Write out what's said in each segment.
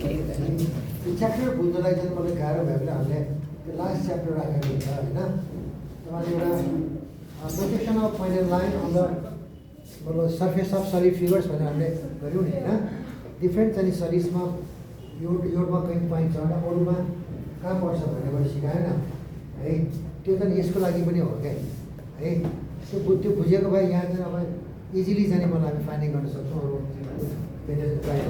यो च्याप्टर बुझ्नलाई चाहिँ मलाई गाह्रो भयो भने हामीले त्यो लास्ट च्याप्टर राखेको हुन्छ होइन। तपाईँले एउटा projection of final line on the मतलब सर्फेस अफ सलिड फिगर्स भनेर हामीले गऱ्यौँ नि होइन। डिफ्रेन्ट चाहिँ सलिड्समा योमा कहीँ पाइन्छ र अरूमा कहाँ पर्छ भन्ने कुरा सिकाएन है। त्यो चाहिँ यसको लागि पनि हो क्या है। त्यो बुझेको भए यहाँ चाहिँ अब इजिली जाने मलाई हामी फाइन्डिङ गर्न सक्छौँ अरू पेजेस बाहिर।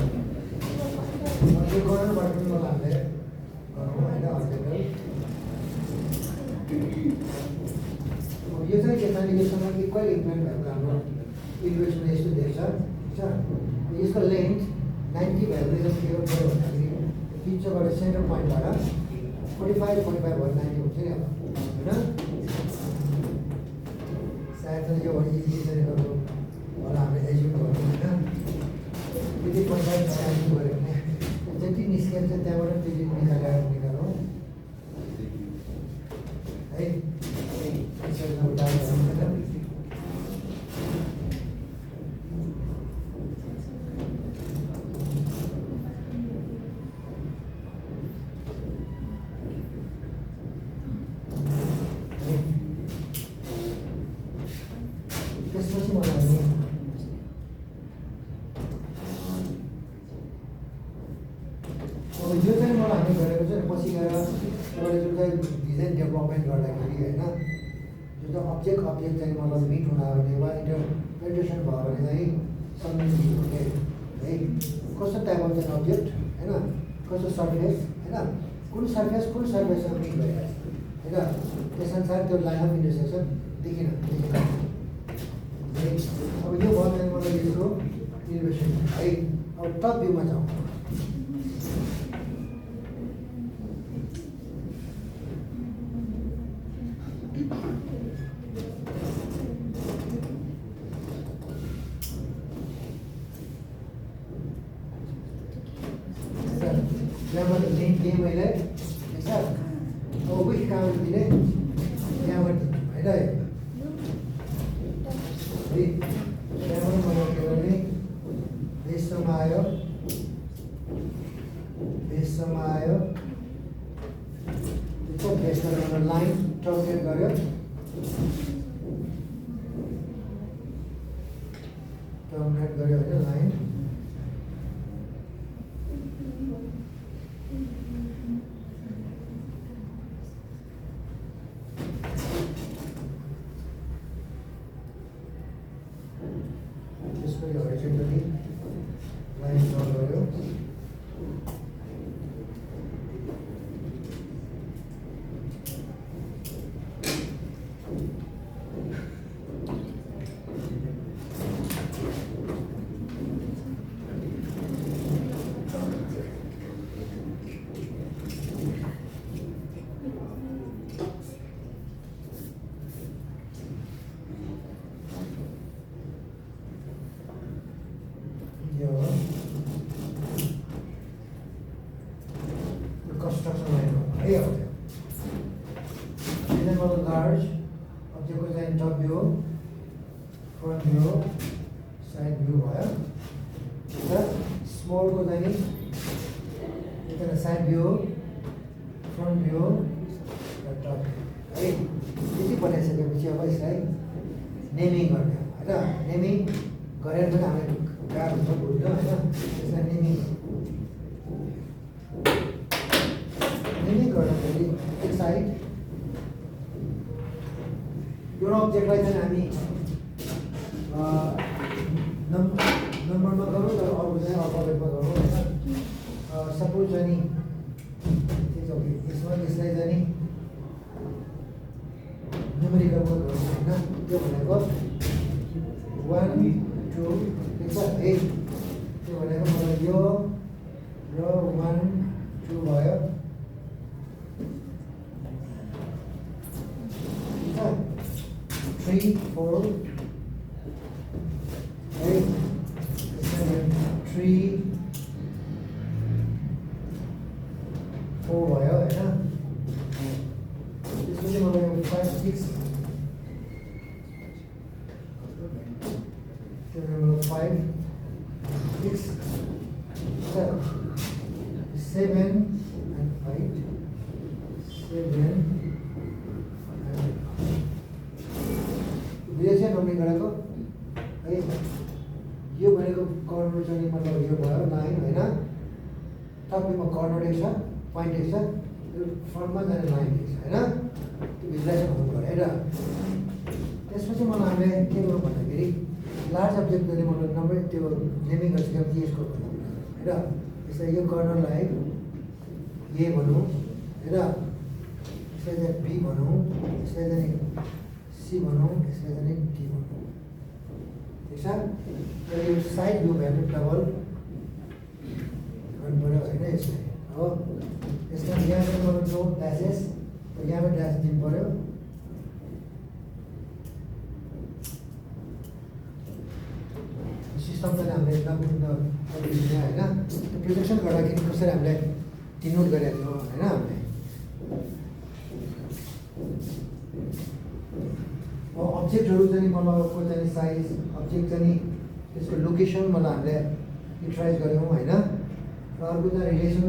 त्यो गराउनुबाट पनि मलाई हामीले गरौँ होइन अर्जेन्टल। यो चाहिँ के छ योसँग इक्वल इक्वेन्ट भएको हाम्रो इक्वेसन यस्तो देख्छ ठिक छ। यसको लेन्थ 90 भ्यालुले चाहिँ के गर्यो भन्दाखेरि बिचबाट सेन्टर पोइन्टबाट 45 भएर 90 हुन्छ नि अब होइन। सायद चाहिँ यो इजिली चाहिँ होला हामीले एज्युम गर्नु होइन। त्यति 45 एज्युम गऱ्यो भने जति निस्किन्छ त्यहाँबाट त्यति निकालौँ है। त्यसपछि मलाई अब यो चाहिँ मलाई हामीले गरेको चाहिँ पछि गएर तपाईँले जुन चाहिँ डिजाइन डेभलपमेन्ट गर्दाखेरि होइन जुन चाहिँ अब्जेक्ट चाहिँ मतलब मिट हुन भने वा इन्टरप्रिटेसन भयो भने चाहिँ सम्झिनु हुने है। कस्तो टाइप अफ चाहिँ अब्जेक्ट होइन, कस्तो सर्फेस होइन, कुन सर्फेसमा मिट भइरहेको छ होइन। त्यसअनुसार त्यो लाइन अफ इन्टरसेक्सन देखिन। अब यो भयो चाहिँ मलाई यसको इलिभेसन है। अब टप भ्यूमा जाउँ। त्यहाँबाट लिङ्क दिएँ मैले ठिक छ। अब विथ कहाँबाट दिने त्यहाँबाट होइन है। त्यहाँबाट मलाई के गर्ने बेससम्म आयो त्यो बेसबाट लाइन टर्मिनेट गऱ्यो होइन लाइन। त्यसपछि हरिजेन्टली लाइन ड्र गऱ्यो। construction line है अब then मतलब large object को चाहिँ top view, front view, side view भयो। र small को चाहिँ यता side view, front view र top view है। यति बनाइसकेपछि अब यसलाई नेमिङ गर्ने हो हैन। नेमिङ गरेर पनि हामीले गाह्रो हुन्छ बुझ्न हैन। यसलाई नेमिङ गर्दाखेरि एक साइड यो अब्जेक्टलाई चाहिँ हामी नम्बरमा गरौँ तर अरू चाहिँ अल्फाबेटमा गरौँ होइन। सपोज चाहिँ नि यसलाई चाहिँ नि न्युमेरिकलमा गरौँ होइन। त्यो भनेको 1 2 ठिक छ है। त्यो भनेको मलाई यो र 1 2 भयो। 3 4 8 3 4 भयो हैन। त्यसपछि मलाई 5 6 त्यो 5 6 7 7 and 5, 7 बुझेछ नम्बरिङ गरेको है। यो भनेको कर्नर चाहिँ मतलब यो भयो 9 होइन, टपमा कर्नर एक छ, पोइन्ट एक छ, यो फ्रन्टमा जाने लाइन एक छ होइन, त्यो भिजुलाइजेसन हुनु पऱ्यो है। र त्यसपछि मलाई हामीले के गर्नु भन्दाखेरि लार्ज अब्जेक्ट गर्ने मतलब नम्बर त्यो नेमिङ गरिसकेर यसको होइन। यसलाई यो कर्नरलाई ए भनौँ होइन, यसलाई चाहिँ बी भनौँ, यसलाई चाहिँ सी भनौँ, यसलाई चाहिँ डी भनौँ, ठिक छ। र यो साइड भ्यू भ्यालु डबल गर्नु पऱ्यो होइन यसलाई हो। यसमा यहाँ चाहिँ मलाई नो ड्यासेस, यहाँबाट ड्यास दिनु पऱ्यो। सिस्टम चाहिँ हामीले एकदम होइन, त्यो प्रोजेक्सन गर्दाखेरि कसरी हामीले डिनोट गरेको थियो होइन हामीले। अब्जेक्टहरू चाहिँ मतलब को चाहिँ साइज, अब्जेक्ट चाहिँ त्यसको लोकेसन मतलब हामीले युटिलाइज गऱ्यौँ होइन। र अर्को चाहिँ रिलेसन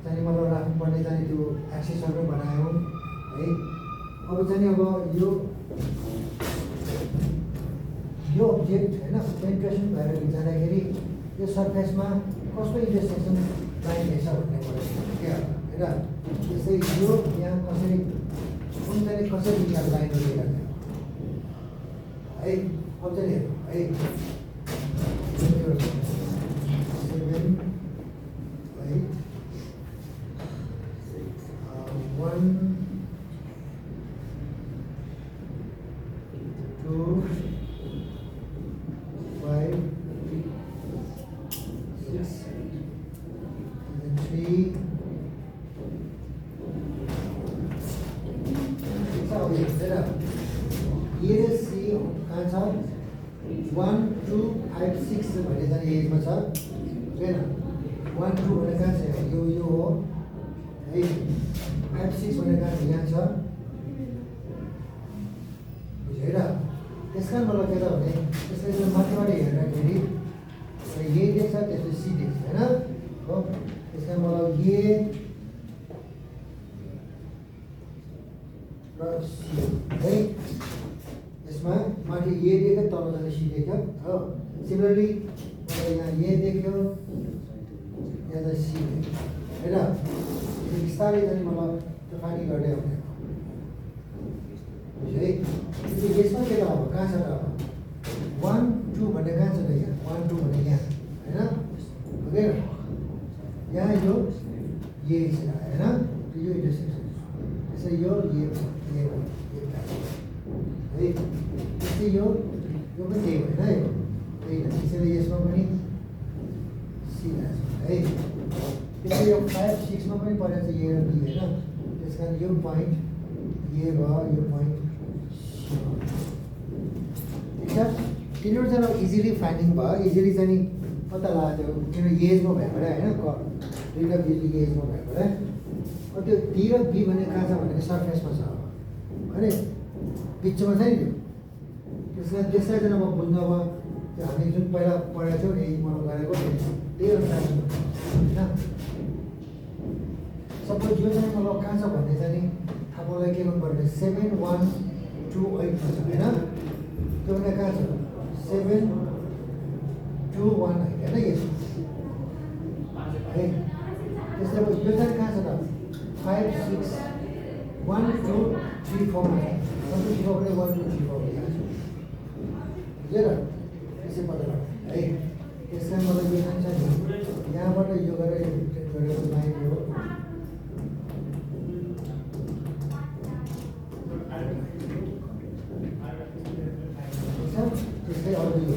चाहिँ मतलब राख्नुपर्ने चाहिँ त्यो एक्सेसहरू बनायौँ है। अब चाहिँ अब यो अब्जेक्ट होइन पेन्ट्रेसन भएर जाँदाखेरि यो सर्फेसमा कस्तो इन्टरसेक्सन लाइन रहेछ भन्ने पऱ्यो क्या होइन। जस्तै यो यहाँ कसरी कुन चाहिँ कसरी यहाँ लाइनहरू हेर्ने है। अब चाहिँ हेर्नु है 7 8 1 2 5 6 3 ए र सी कहाँ छ 1 2 5 6 भन्ने चाहिँ एजमा छ होइन। 1 2 भनेर कहाँ छ यो हो है। 5 6 भनेर कहाँ छ यहाँ छ बुझेर। त्यसका मतलब के त भने त्यसलाई चाहिँ माथिबाट हेर्दाखेरि ए देख्छ त्यसपछि सी देख्छ होइन हो। त्यसका मतलब ए र सी है। यसमा माथि ए देख्यो तल जाने सी देख्यो हो। सिमिलरली यहाँ ए देख्यो यहाँ चाहिँ सी देख्यो होइन। बिस्तारै जाने मतलब त्यो पानी गर्दै आउने बुझ्यो है। यसमा के त अब कहाँ छ त अब 1 2 भन्ने कहाँ छ त यहाँ 1 2 भन्ने यहाँ होइन ओके। यहाँ यो ए छ होइन, यो इन्टरसेक्सन यसै यो ए है। त्यस्तै यो पनि त्यही होइन है, त्यही हो। त्यसैले यसमा पनि सी है। त्यस्तै यो 5 6 मा पनि परेको छ ए र बी होइन। त्यस कारण यो पोइन्ट ए भयो, यो पोइन्ट सी भयो ठिक छ। तिनीहरू चाहिँ अब इजिली फाइन्डिङ भयो, इजिली चाहिँ पत्ता लगाएको थियो किन एजमा भएबाट होइन, दुईवटा बिजुली एजमा भएबाट। अब त्यो डी र बी भन्ने कहाँ छ भनेको सर्फेसमा छ होइन, बिचमा छ नि त्यो। त्यसलाई चाहिँ अब बुझ्नु अब त्यो हामी जुन पहिला पढेको थियौँ नि मलाई गरेको त्यही अनुसार होइन। सपोज यो चाहिँ मतलब कहाँ छ भन्ने चाहिँ थाहा पाउनलाई के गर्नु पर्ने 7 1 2 8 छ होइन। त्यो भने कहाँ छ 7 2 1 होइन यसो है। त्यसले अब यो चाहिँ कहाँ छ त 5 6 1 2 3 4 मा 1 2 3 4 पनि 1 2 3 4 यहाँ छ बुझेर। त्यसै पत्ता लगाउने है। त्यसलाई मतलब यो चाहिँ छ नि यहाँबाट यो गरेर गरेको लाइन हो त्यस्तै अरू यो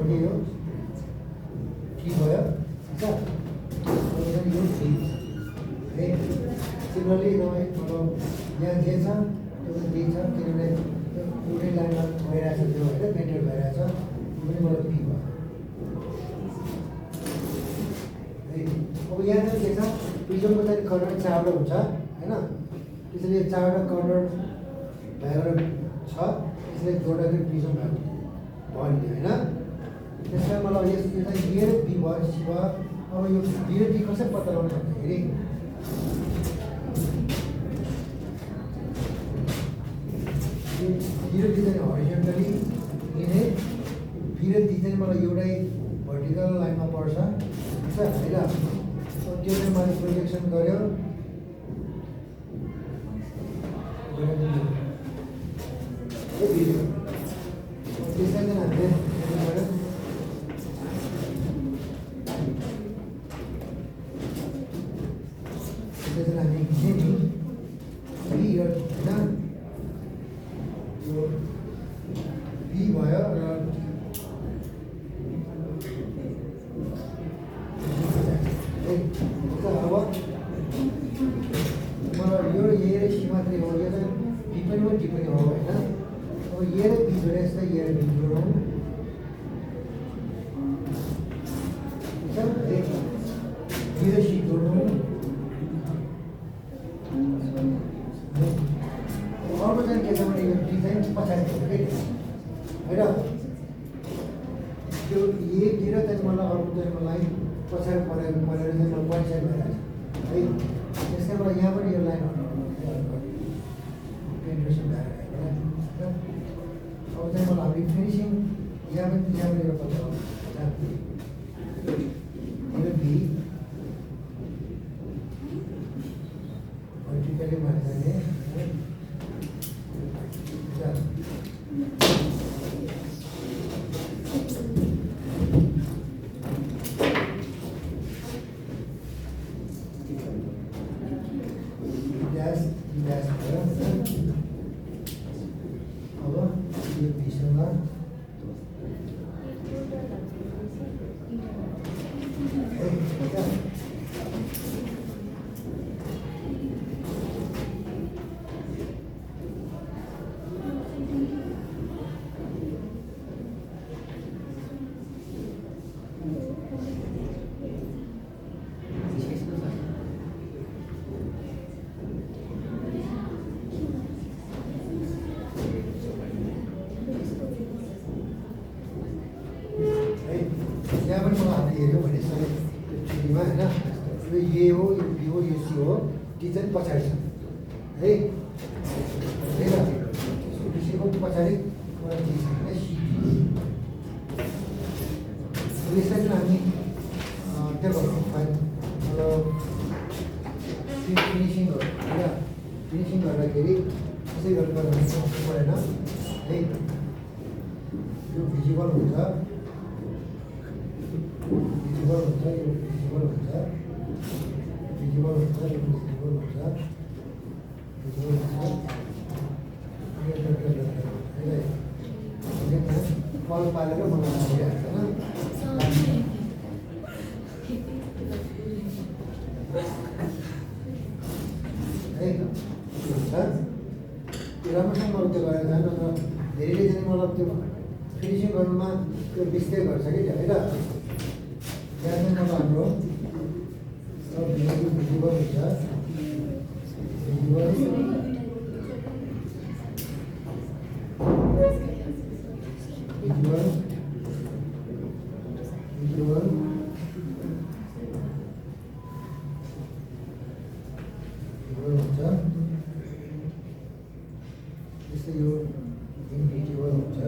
के हो ठिक भयो ठिक छ। यो ठिक है। सिमिलरली तपाईँ मतलब यहाँ जे छ त्यो पनि त्यही छ किनभने एउटै लाइनमा भइरहेछ त्यो होइन, पेन्टेड भइरहेछ त्यो पनि मतलब पी भयो है। अब यहाँ चाहिँ के छ प्रिजमको चाहिँ कर्नर 4वटा हुन्छ होइन। त्यसैले 4वटा कर्नर भएर छ, त्यसले जोड्दाखेरि प्रिजम भयो नि होइन। त्यसलाई मतलब अब यसलाई ए र बी भयो सी भयो। अब यो बी र डी कसरी पत्ता लगाउनु भन्दाखेरि बी र डी चाहिँ हरिजन्टली लिने, बी र डी चाहिँ मलाई एउटै भर्टिकल लाइनमा पर्छ होइन। त्यो चाहिँ मैले प्रोजेक्सन गऱ्यो त्यसलाई चाहिँ हामीले गऱ्यो त्यसलाई हामी हिँड्ने नि बी र होइन यो बी भयो र अब मलाई यो ए र सी मात्रै हो, यो चाहिँ बी पनि हो डी पनि हो होइन। अब ए र बी जोडेर यस्तै ए र बी जोडौँ बी र सी जोडौँ। अर्को चाहिँ के छ भने यो डी चाहिँ पछाडि होइन। त्यो ए बी र चाहिँ मलाई अर्को चाहिँ मलाई पछाडि परेर चाहिँ मलाई पछाडि भइरहेको छ है। त्यसै मलाई यहाँ पनि यो लाइन पेन्ट्रेसन भएर गयो। अब चाहिँ मलाई हामी फिनिसिङ यहाँ पनि एउटा पत्ता होइन बी भर्टिकली भएर जाने यहाँ पनि मलाई हामीले हेऱ्यौँ भने थ्रीमा होइन यो ए हो यो बी हो यो सी हो, डी चाहिँ पछाडि छ है सीको पछाडि डी छ है सी। यसलाई चाहिँ हामी त्यो गर्छौँ फिनिसिङ होइन। फिनिसिङ गर्दाखेरि कसै गरेर परेन है। यो भिजिबल हुन्छ भिजिबल हुन्छ यो भिजिबल हुन्छ भिजिबल हुन्छ यो भिजिबल हुन्छ भिजिबल हुन्छ कल पालेर मलाई भइहाल्छ होइन। है हुन्छ त्यो राम्रोसँग मलाई त्यो गरेर जानु र धेरैले चाहिँ मतलब त्यो फिनिसिङ गर्नुमा त्यो मिस्टेक गर्छ कि त्यो होइन। यहाँ चाहिँ मतलब हाम्रो भिजिबल हुन्छ भिजिबल भिजुअल भिजुअल भिजुअल हुन्छ त्यस्तै यो इन्भिजुअल हुन्छ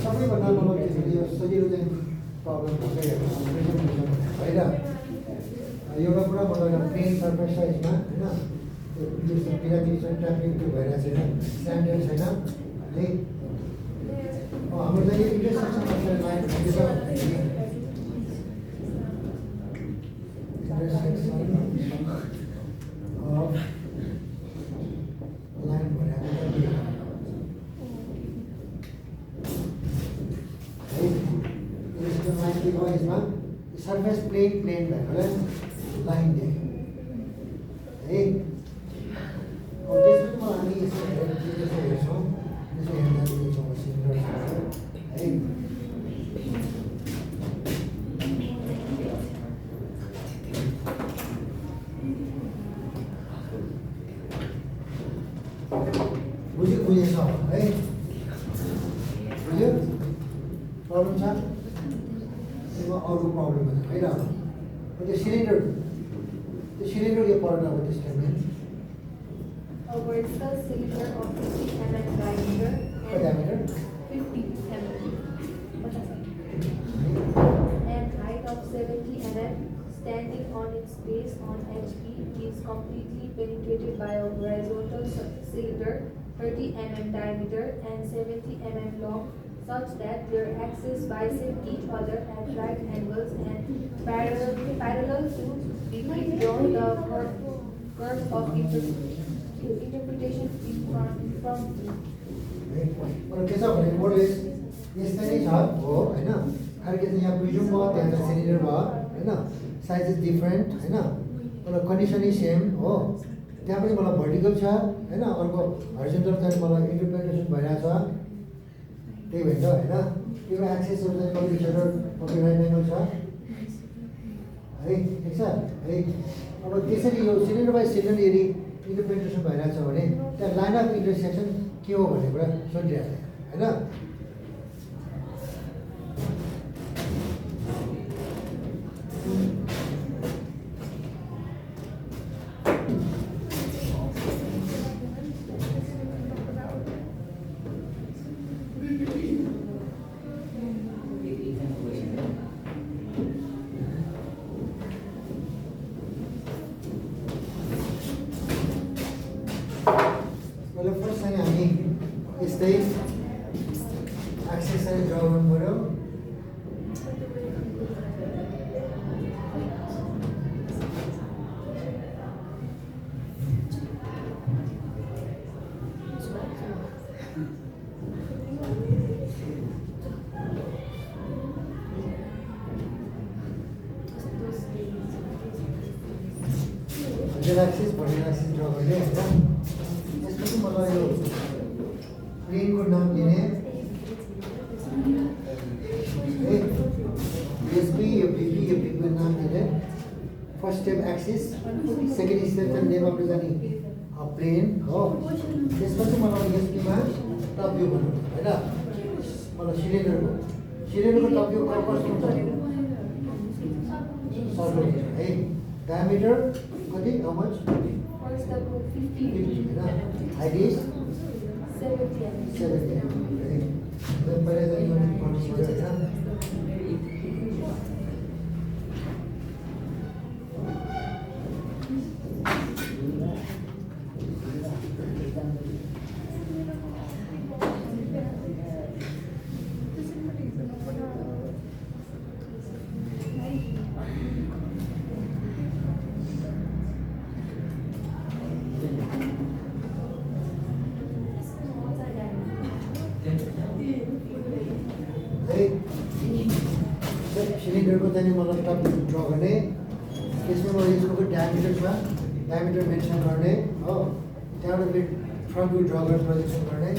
सबैभन्दा मतलब के छ यो सजिलो चाहिँ प्रब्लम भइरहेको होइन। एउटा कुरा मतलब प्लेन सर्फेस साइजमा होइन त्यो पिरामिड छैन ट्राफिक त्यो भइरहेको छैन स्ट्यान्डर्ड छैन है। हाम्रो चाहिँ इन्टरसेक्सन लाइन भन्दैछ इन्टरसेक्सन अफ लाइन भइरहेको लाइन के भयो यसमा सर्फेस प्लेन भएकोलाई लाइन देख्यो है। त्यसमा हामी यसो हेर्छौँ त्यसो हेर्दा देख्छौँ सिलिन्डर है। बुझेछ है बुझ्यो प्रब्लम छ त्यसमा अरू प्रब्लम होइन त्यो सिलिन्डर यो पढ्न अब त्यस टाइममा A vertical cylinder of 50 mm diameter diameter? 50 mm and height of 70 mm, standing on its base on HP, is completely penetrated by a horizontal cylinder 30 mm diameter and 70 mm long, such that their axes bisect each other at right angles and parallel to withdraw the curves of interpretation from के छ भने model यस्तै नै छ हो होइन खालि के छ यहाँ प्रिज्युम भयो त्यहाँ त सिलिन्डर भयो होइन साइज इज डिफ्रेन्ट होइन मतलब कन्डिसन इज सेम हो त्यहाँ पनि मलाई भर्टिकल छ होइन अर्को हरिजन्टल चाहिँ मलाई इन्टरप्रिटेसन भइरहेछ त्यही भन्छ होइन त्यो एक्सेसहरू चाहिँ कम्प्युटर राइट एङ्गल छ है ठिक छ है अब त्यसरी यो सिलिन्डर बाई सिलिन्डर यदि इन्टरप्रिटेसन भइरहेछ भने त्यहाँ लाइन अफ इन्टरसेक्सन के हो भन्ने कुरा सोधिरहेको होइन फर्स्ट चाहिँ हामी यस्तै एक्सेस चाहिँ ड्र गर्नु पऱ्यो एक्सिस भन्ने एक्सिस ड्र गर्ने होइन त्यसपछि मलाई यो प्लेनको नाम दिने एसबी यो बिपी यो बिपीको नाम दिने first step axis second step चाहिँ नेम अफ जाने प्लेन हो त्यसपछि मलाई एसबीमा टप भ्यू भन्नु होइन मलाई सिलिन्डरको टप भ्यू कस्तो हुन्छ सर्कल है डायमिटर कति how much first of all 50 होइन हाइट इज 70 mm. 70 है पहिला चाहिँ यो गर्नु पर्यो होइन सिलिन्डरको चाहिँ मलाई टप ड्र गर्ने त्यसमा मलाई यसको डायमिटर छ डायमिटर मेन्सन गर्ने हो त्यहाँबाट फेरि फ्रन्ट भ्यू ड्र गरेर प्रोजेक्सन गर्ने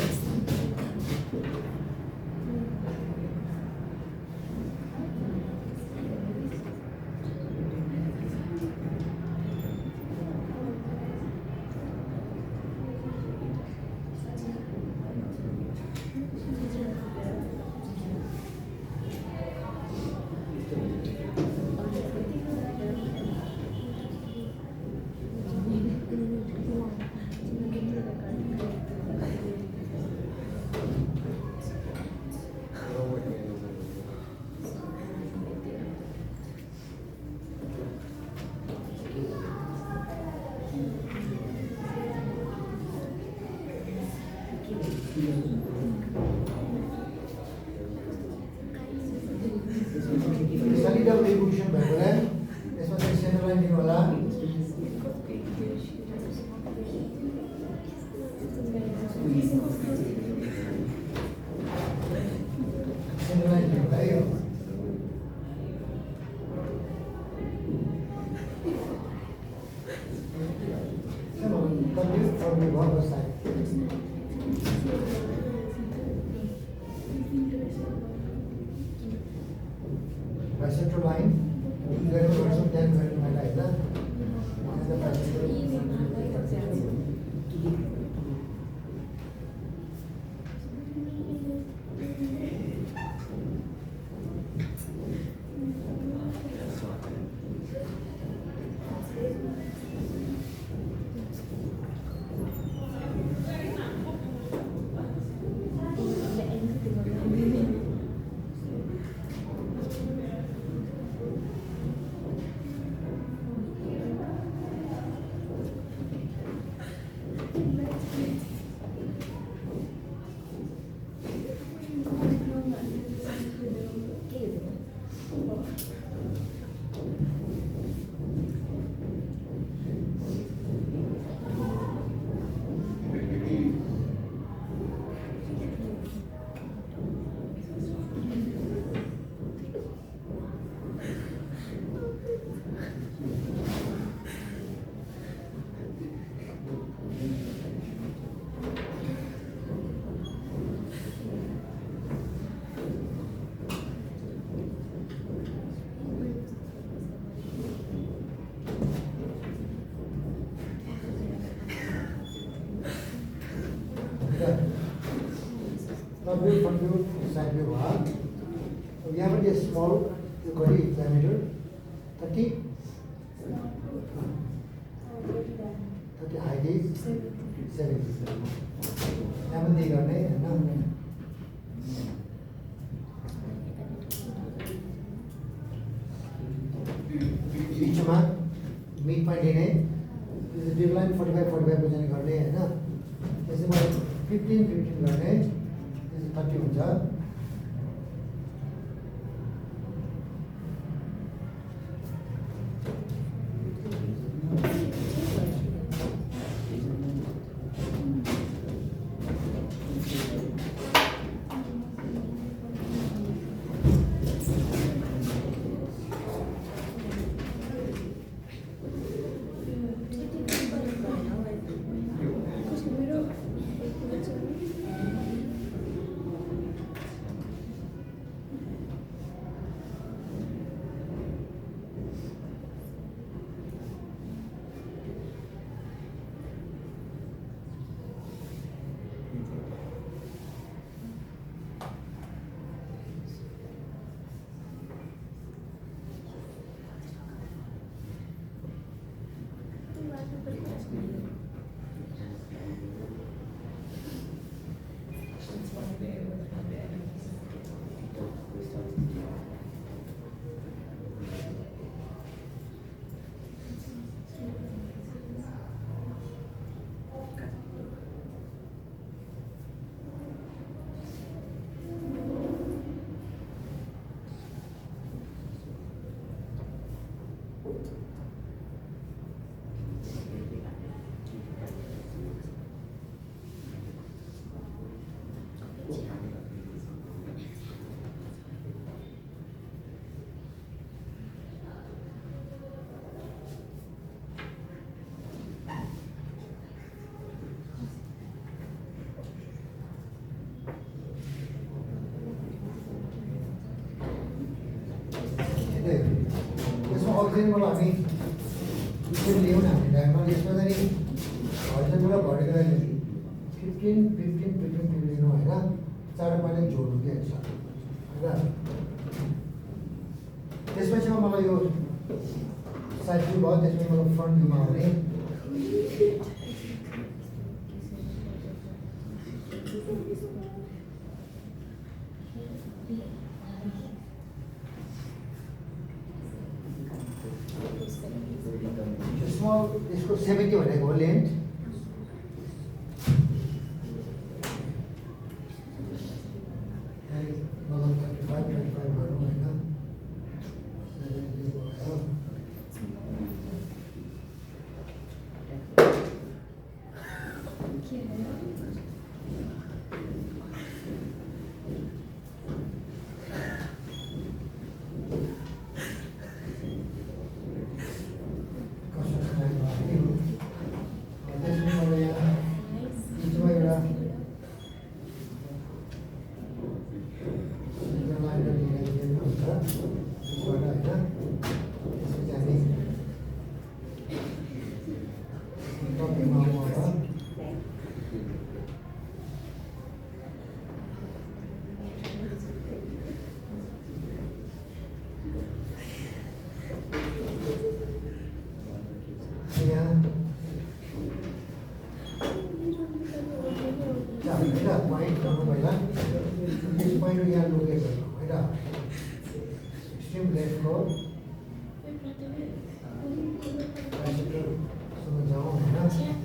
सलिडको इक्वेसन भएको बेला यसमा चाहिँ सेन्टर लाइन दिनु होला सेन्टर लाइन दिनु भयो कम्प्लिट फर्म भएको side central line, then version 10 when my life, top view, front view, side view भयो अब यहाँ पनि स्मल यो कति डायमिटर 30 हाइट इज 70 यहाँ पनि त्यही गर्ने होइन बिचमा मिड पोइन्ट लिने डिप लाइन 45 पर्सेन्ट गर्ने होइन त्यसमा 15 गर्ने 30 हुन्छ हरिजनबाट हामी यसरी ल्याउँ न हामी डायगोनल यसमा चाहिँ हरिजनबाट भरेको 15 लिनु होइन चार पाइले जोड्नु के छ होइन त्यसपछि मलाई यो साइड भ्यू भयो त्यसपछि मलाई फ्रन्ट भ्यूमा आउने इसको 70 भनेको हो लेन्थ point गर्नु पहिला this point we are looking at right extreme left को समझ जाओ है ना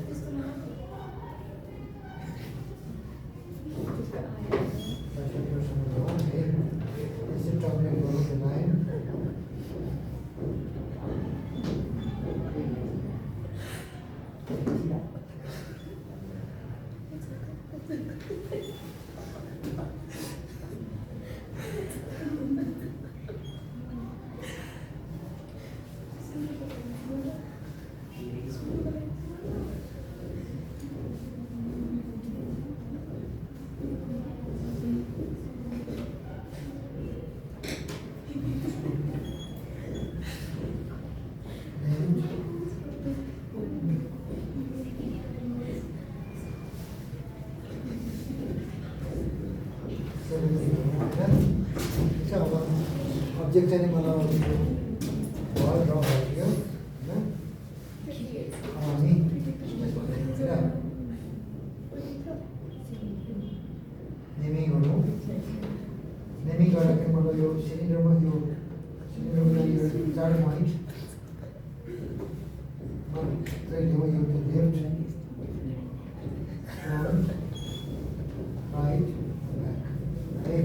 अब्जेक्ट चाहिँ नि मलाई भयो ड्र गरिदियो होइन अनि नेमिङ गर्नु नेमिङ गर्दाखेरि मतलब यो सिलिन्डरमा यो चार पोइन्ट चाहिँ यो लेफ्ट राइट ब्याक है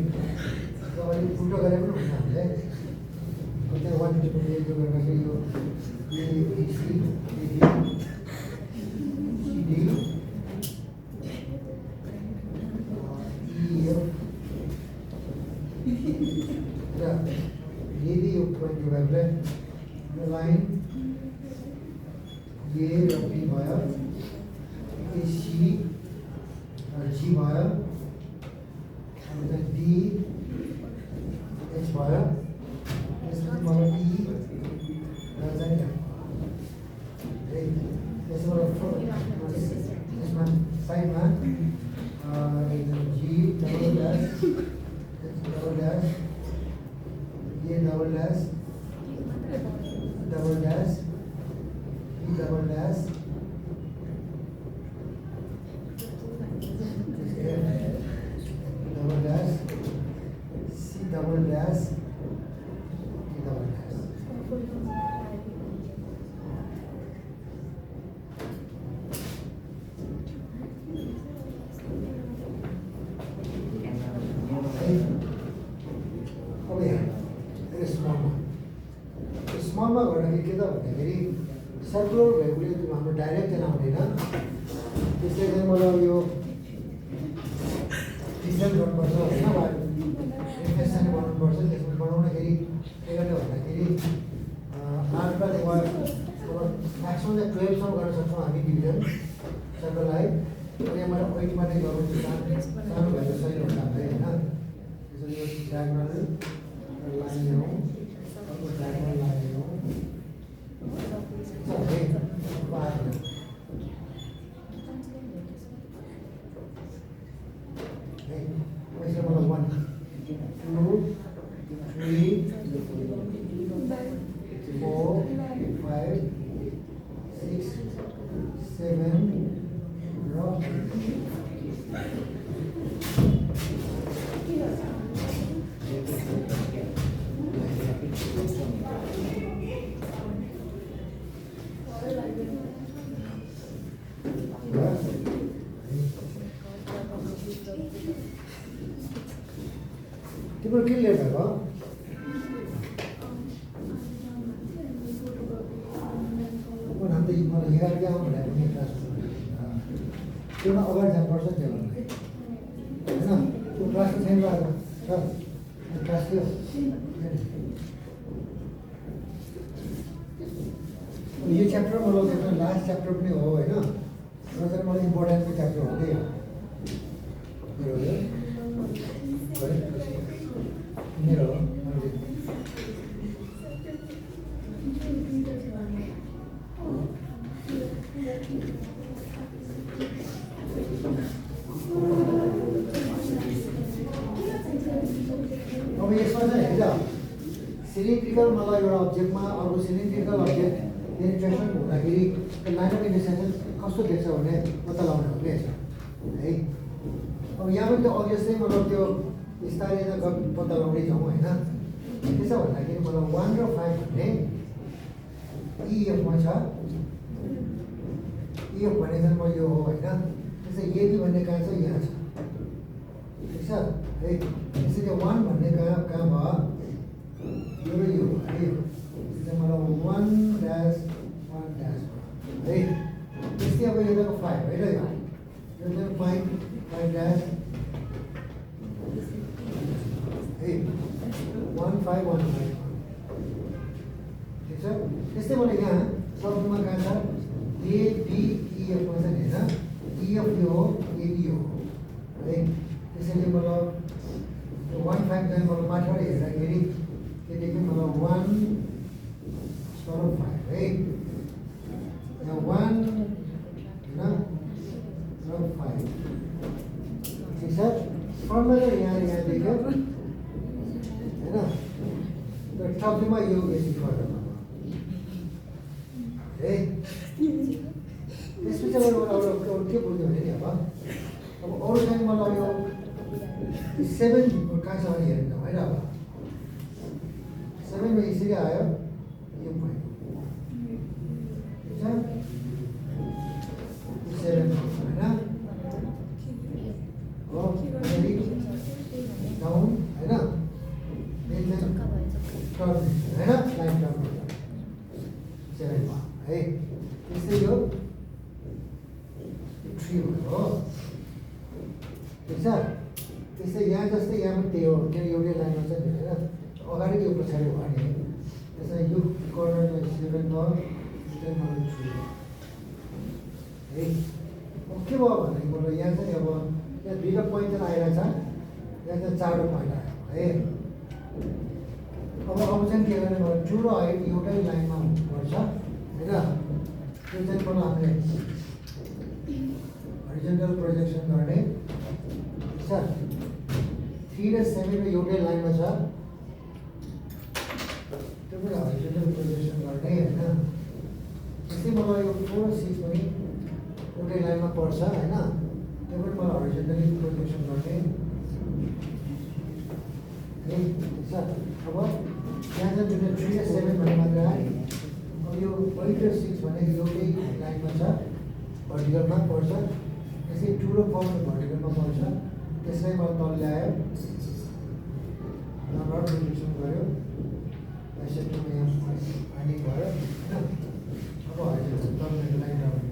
अलिक उल्टो गरे पनि हुन्छ हामीले त्यहाँ 150 यो गर्दाखेरि यो एबिसी सिडी र यदि यो पोइन्ट यो भएकोलाई यो लाइन ए र बी भयो एसी र जी भयो अनि चाहिँ डी एच भयो त्यसपछि मलाई ई र चाहिँ त्यसमा साइडमा G double dash A double dash E double dash double dash C double dash E double dash अब यहाँ स्मलमा गर्दाखेरि के त भन्दाखेरि सर्कुलर भएकोले हाम्रो डाइरेक्ट चाहिँ आउँदैन त्यसले चाहिँ मलाई यो डिजाइन गर्नुपर्छ होइन रिफ्लेक्सन बनाउनुपर्छ त्यसमा बनाउँदाखेरि के गर्ने भन्दाखेरि 8 म्याक्सिमम चाहिँ 12 सम्म गर्न सक्छौँ हामी डिभिजन सर्कललाई अनि यहाँ मैले 8 मात्रै गरौँ सानो भएर सही हुन्छ हामीलाई होइन त्यसरी यो डायगोनल लाइन ल्याउँ अर्को डायगोनल लाइन ल्याउँ मलाई 1 2 3 4 5 6 7 र तिम्रो के लेट भएको नाम त मलाई हेरेर आउनु भनेर पनि क्लास त्योमा अगाडि जानुपर्छ त्यो गर्नलाई होइन त्यो क्लासको छैन आएको छ क्लास थियो यो च्याप्टर मलाई एउटा लास्ट च्याप्टर पनि हो होइन र चाहिँ मलाई इम्पोर्टेन्टको च्याप्टर हो त्यही हो मेरो अब यसमा चाहिँ हेर सिलिन्ड्रिकल मलाई एउटा अब्जेक्टमा अर्को सिलिन्ड्रिकल अब्जेक्ट पेनिट्रेसन हुँदाखेरि लाइन अफ इन्टरसेक्सन कस्तो देख्छ भने पत्ता लगाउने हो क्या है अब यहाँ पनि त अभियसली मतलब त्यो स्थानीय पत्ता लगाउँदै जाउँ होइन त्यसो भन्दाखेरि मलाई 1 र 5 भन्ने इएफमा छ इएफ भने चाहिँ म यो हो होइन त्यसै एबी भन्ने कहाँ छ यहाँ छ ठिक छ है त्यसैले 1 भन्ने कहाँ भयो यो र यो है त्यसले मलाई 1 ड्यास 1 ड्यास है त्यस्तै अब यो 5 है र यो 5 ड्यास 1 5 1 5 ठिक छ त्यस्तै मैले यहाँ शब्दमा कहाँ छ एबिइएफमा चाहिँ होइन इएफ यो हो एबी हो है त्यसैले मलाई 1 5 चाहिँ मलाई माथिबाट हेर्दाखेरि के देख्यो मलाई 1 5 है यहाँ 1 होइन र 5 ठिक छ फ्रन्टमा चाहिँ यहाँ देख्यो होइन र टपमा यो बेसी फरक है त्यसपछि अब के बुझ्यो भने नि अब अरू चाहिँ मलाई यो 7 कहाँ छ भने हेर्नु होइन अब 7 मा यसरी आयो यो पोइन्ट ठिक छ 7 होइन हो डाउन होइन टर्न होइन लाइन टर्न 7 मा है त्यस्तै यो 3 हो ठिक छ त्यस्तै यहाँ जस्तै यहाँ पनि त्यही हो किन एउटै लाइनमा छ नि होइन अगाडि यो पछाडि भयो नि त्यसमा यो कर्नरमा 7 भयो त्यसमा 3 है अब के भयो भन्दाखेरि मलाई यहाँ चाहिँ अब यहाँ दुईवटा पोइन्ट आइरहेछ यहाँ चाहिँ 4वटा पोइन्ट आयो है अब चाहिँ के गर्ने मलाई 2 र 8 एउटै लाइनमा पर्छ होइन त्यो चाहिँ मलाई हामीले हरिजन्टल प्रोजेक्सन गर्ने छ 3 र 7 एउटै लाइनमा छ त्यो पनि हरिजन्टल प्रोजेक्सन गर्ने होइन त्यस्तै मलाई यो 4 र 6 पनि एउटै लाइनमा पर्छ होइन त्यो पनि मलाई हरिजन्टली प्रोजेक्सन गर्ने है ठिक छ अब यहाँ चाहिँ जुन 3 र 7 भन्ने मात्र आयो अब यो 8 र 6 भने एउटै लाइनमा छ भर्टिकलमा पर्छ त्यसै 2 र 4 भर्टिकलमा पर्छ त्यसलाई मलाई तल ल्यायो नम्बर प्रोजेक्सन गर्यो सेक्टरमा यहाँ पानी भयो होइन अब हरिजन्टल तलको लाइन आउने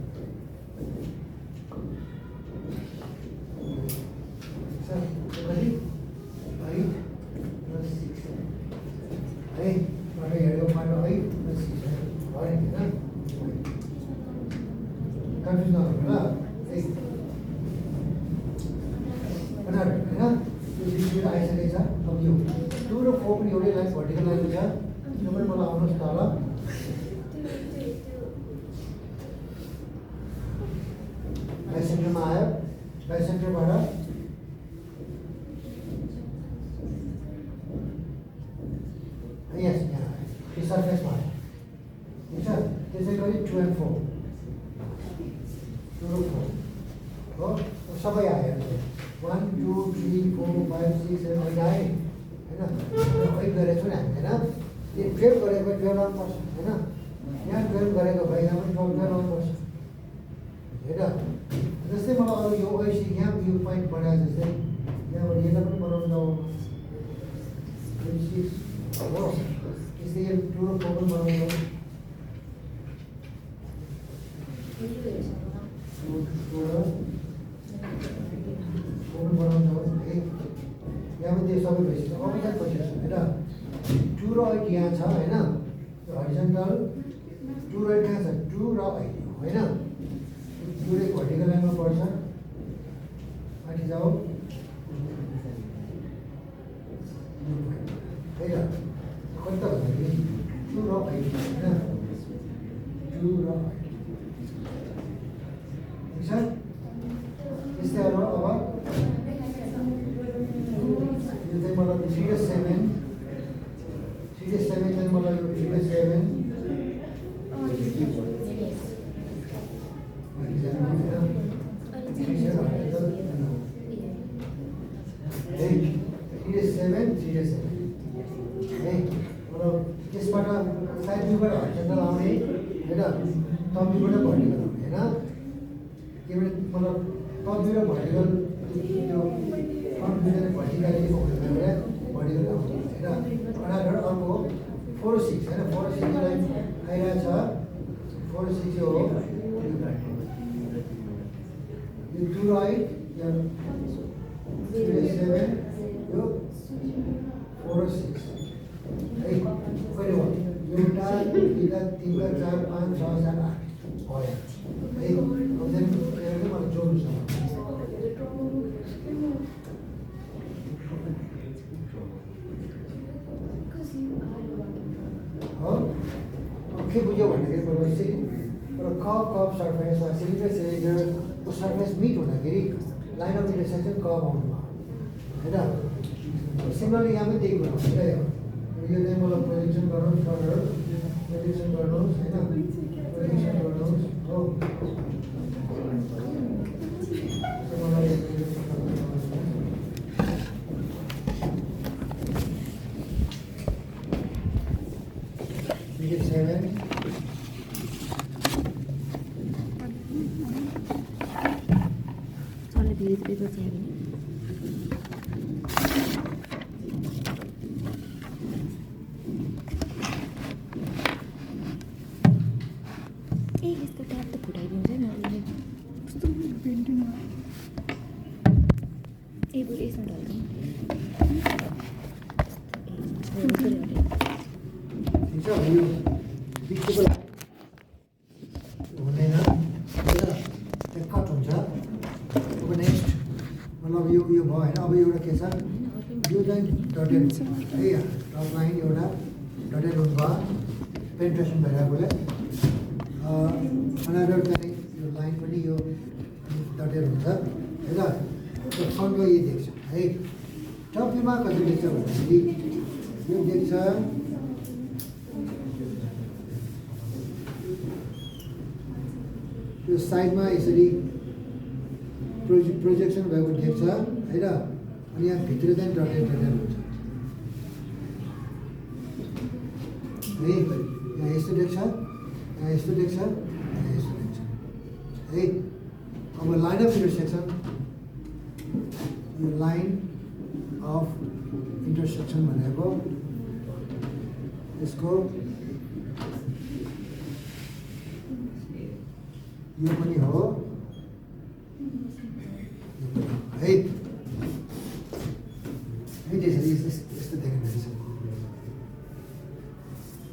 ठिक छ त्यसपछि 8 र 6 है मैले हेरेको मात्र 8 र 6 भयो नि होइन कन्फ्युज नगर्नु ल होइन यो बिचमा आइसकेको छ अब यो 2 र 4 पनि एउटै लाइन भर्टिकल लाइन छ त्यो पनि मलाई आउनुहोस् तल बाइसेक्टरमा आयो बाइसेक्टरबाट यस यहाँ आयो यो सर्फेसमा आयो ठिक छ त्यसै गरी 2 and 4 2 र 4 हो सबै आयो 1 2 3 4 5 6 7 8 आयो होइन 8 गरेको छु नि हामीले होइन यो 12 गरेको 12 आउनुपर्छ होइन यहाँ 12 गरेको भए यहाँ पनि 12 आउनुपर्छ होइन जस्तै मलाई अरू यो ऐसी यहाँ यो पोइन्ट बनाए जस्तै यहाँबाट यसलाई पनि बनाउनु जाउँ 6 हो त्यस्तै यो 2 र 4 पनि बनाउनु जाउँ 2 र 4 बनाउनु जाउँ है यहाँ पनि त्यो सबै भइसक्यो अब चाहिँ प्रोजेक्सन होइन 2 र 8 यहाँ छ होइन त्यो हरिजन्टल 2 र 8 कहाँ छ 2 र 8 होइन दुवै भर्टिकल लाइनमा पर्छ माथि जाऊ होइन कति त भन्दाखेरि 2 र 8 होइन 2 र 8 ठिक छ त्यस्तै अब यो चाहिँ मलाई 3 र 7 चाहिँ मलाई यो 3 र 7 त्यसबाट साइड भ्यूबाट हरिजन्टल आउने होइन टप भ्यूबाट भर्टिकल आउने होइन के भने मतलब टप भ्यू र भर्टिकल त्यो फ्रन्ट भ्यू भर्टिकली भर्टिकल आउने होइन अगाडिबाट अर्को 4 र 6 होइन 4 र 6 लाइन आइरहेछ 4 र 6 हो यो 2 र 8 यो 3 र 7 यो 4 र 6 है कहिले भयो एउटा दुईवटा तिनवटा 4 5 6 7 8 भयो है अब चाहिँ मलाई जोड्नु छ हो के बुझ्यो भन्दाखेरि चाहिँ कप सर्फेस वा सिलिन्डर सिलिन्डरको सर्फेस मिट हुँदाखेरि लाइन अफ इन्टरसेक्सन कप आउनु भयो होइन सिमिलरली यहाँ पनि त्यही कुरा हो यो चाहिँ मलाई प्रोजेक्सन गर्नुहोस् गरेर प्रोजेक्सन गर्नुहोस् होइन प्रोजेक्सन गर्नुहोस् हो मलाई Make it 7. Soalnya di itu saya ini. Yस्तो ट्याप त फुटाइदिन्छ नि अहिले कस्तो पेन्टिङ बरु यसमा ढल्छ ठिक छ यो बिचको हुँदैन त्यो कट हुन्छ अब नेक्स्ट मतलब यो भयो होइन अब एउटा के छ यो चाहिँ डटेड है टप लाइन एउटा डटेड हुनु भयो पेन्ट्रेसन भइरहेकोले अनदर चाहिँ यो लाइन पनि यो डटेड हुन्छ होइन त्यो फ्रन्टको यो देख्छ है टपमा कति देख्छ भन्दाखेरि यो देख्छ त्यो साइडमा यसरी प्रोजेक्सन भएको देख्छ होइन अनि यहाँ भित्र चाहिँ डटेड हुन्छ है यहाँ यस्तो देख्छ यहाँ यस्तो देख्छ यहाँ यस्तो देख्छ है अब लाइन अफ इन्टरसेक्सन यो लाइन अफ इन्टरसेक्सन भनेको यसको यो पनि हो है त्यसरी यस्तो देखिँदैछ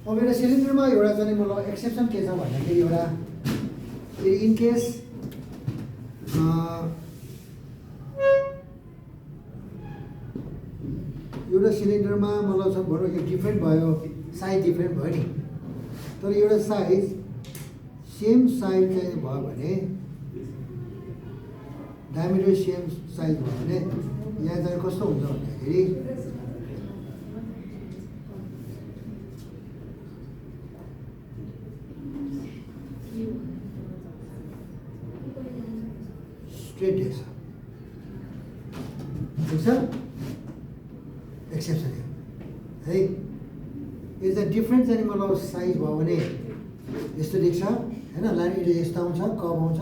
अब एउटा सिलिन्डरमा एउटा चाहिँ मलाई एक्सेप्सन के छ भन्दाखेरि एउटा इनकेस एउटा सिलिन्डरमा मतलब छ भनौँ यो डिफ्रेन्ट भयो साइज डिफ्रेन्ट भयो नि तर एउटा साइज सेम साइज चाहिँ भयो भने डायमिटर सेम साइज भयो भने यहाँ चाहिँ कस्तो हुन्छ भन्दाखेरि स्ट्रेट देख्छ ठिक छ एक्सेप्सन है यो चाहिँ डिफ्रेन्ट चाहिँ मतलब साइज भयो भने यस्तो देख्छ होइन लाइन यस्तो आउँछ कब आउँछ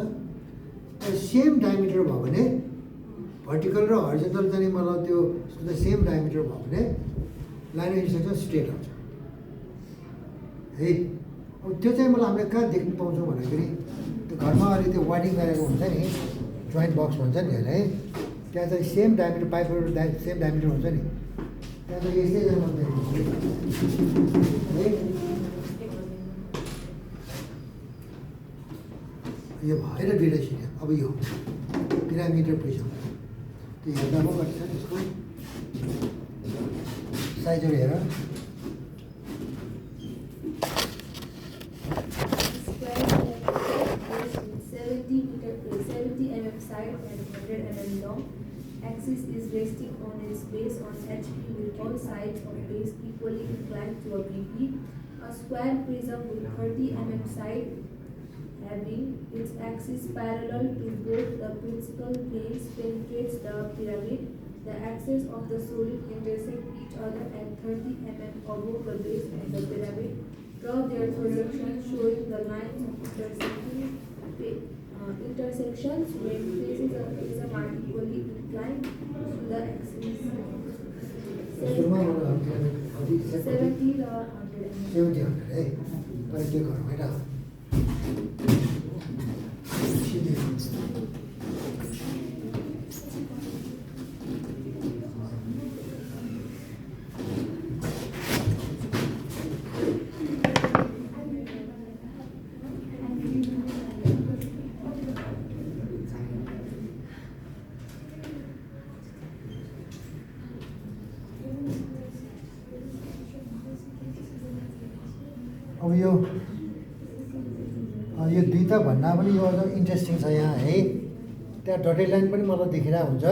सेम डायमिटर भयो भने भर्टिकल र हरिजन्टल चाहिँ मतलब त्यो सेम डायमिटर भयो भने लाइन इन्टरसेक्सन स्ट्रेट आउँछ है अब त्यो चाहिँ मलाई हामीले कहाँ देख्नु पाउँछौँ भन्दाखेरि त्यो घरमा अहिले त्यो वाइडिङ गरेको हुन्छ नि जोइन्ट बक्स भन्छ नि है त्यहाँ चाहिँ सेम डायमिटर पाइपहरू सेम डायमिटर हुन्छ नि त्यहाँ चाहिँ यस्तै चाहिँ मलाई देख्नुहुन्छ है यो भएर दुइटा सिक्यो अब यो पिरामिड र प्रिजम त्यो हेर्दा पो कति छ त्यसको साइजहरू हेर Axis is resting on its base on HP with all sides of base equally inclined to a BP. A square prism with 30 mm side having its axis parallel to both the principal planes penetrates the pyramid. The axes of the solid intersect each other at 30 mm above the base of the pyramid. Draw their projections showing the lines of intersections when faces of prism are equally inclined to the axis. 70 र 70 है तर के गरौँ होइन अब यो दुईटा भन्दा पनि यो अझ इन्ट्रेस्टिङ छ यहाँ है त्यहाँ डटेड लाइन पनि मलाई देखिरहेको हुन्छ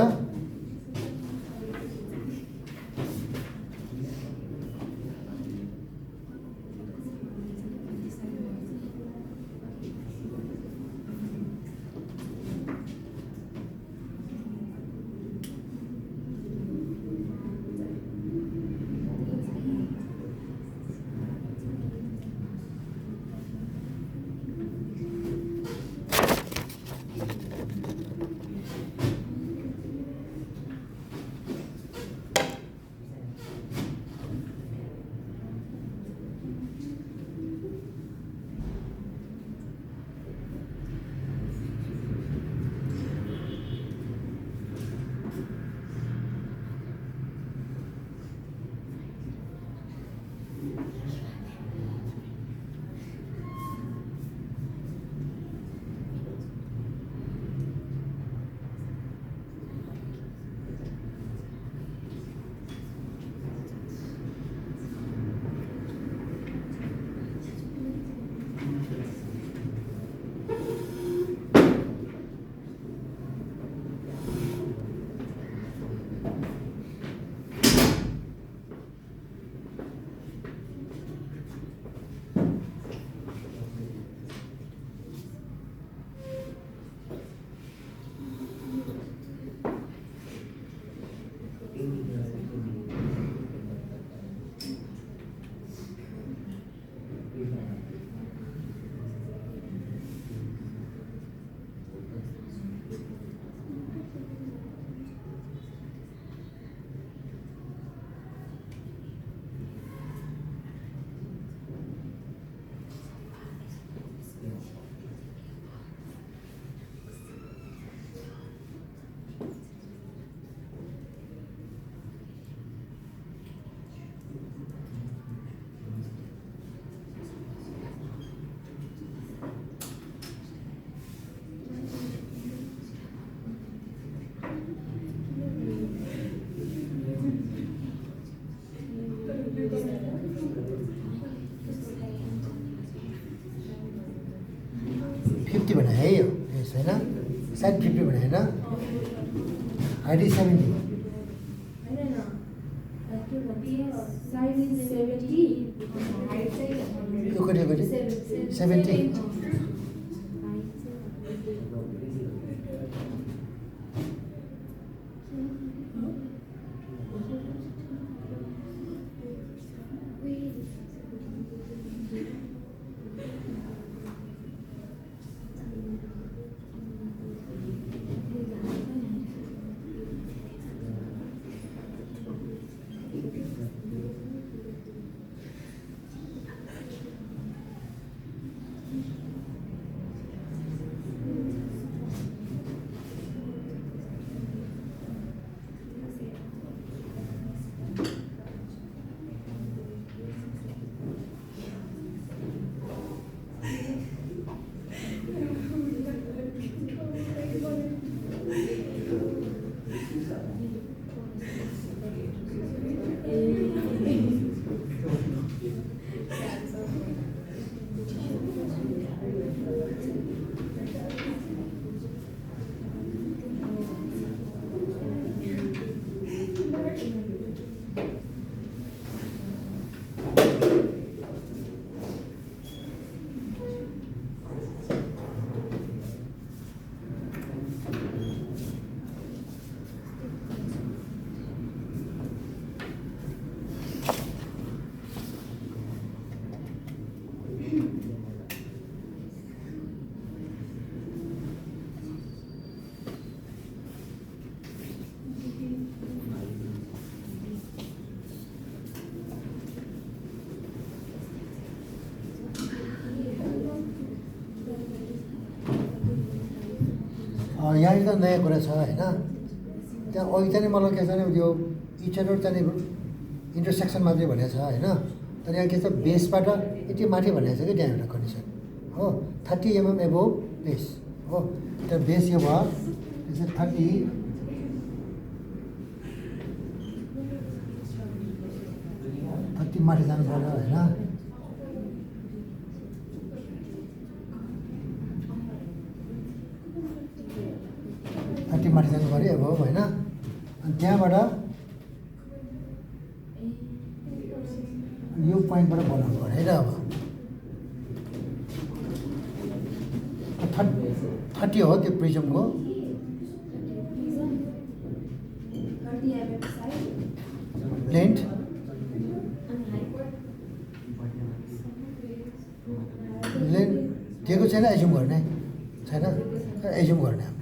साइड 50 भने होइन height is 70 size is 70 height चाहिँ यो कति 70 यहाँ एकदम नयाँ कुरा छ होइन त्यहाँ अघि चाहिँ मलाई के छ भने यो इचरहरू चाहिँ इन्टरसेक्सन मात्रै भनेको छ होइन तर यहाँ के छ बेसबाट यति माथि भनेको छ कि त्यहाँ एउटा कन्डिसन हो 30 mm एबोभ बेस हो त्यहाँ बेस यो भयो त्यसै 30 माथि जानु पर्यो होइन माथि जानु पऱ्यो अब होइन अनि त्यहाँबाट यो पोइन्टबाट बनाउनु पऱ्यो है त अब 30 हो त्यो प्रिजमको लेन्थ दिएको छैन एज्युम गर्ने छैन एज्युम गर्ने हामीले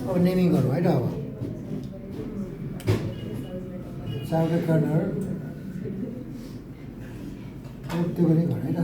अब नेमिङ गरौँ है त अब चार्टर कर्नर त्यो पनि गरौँ है त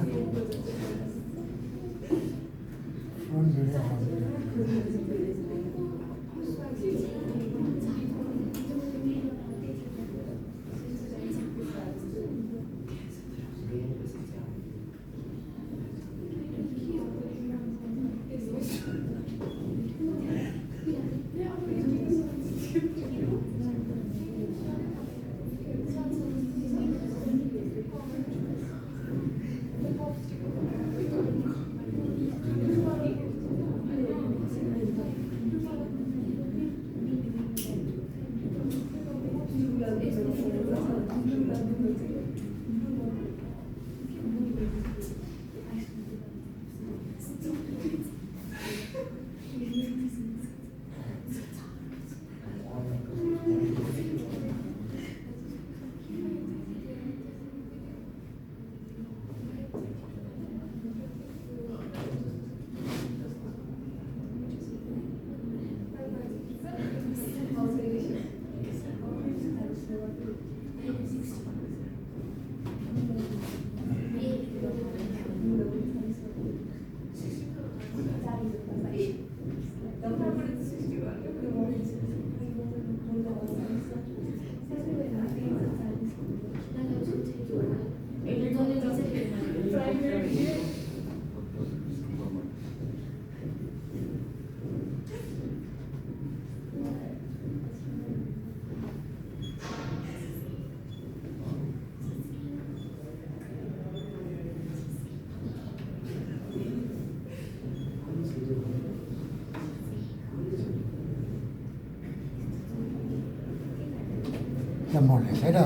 मोरलेस होइन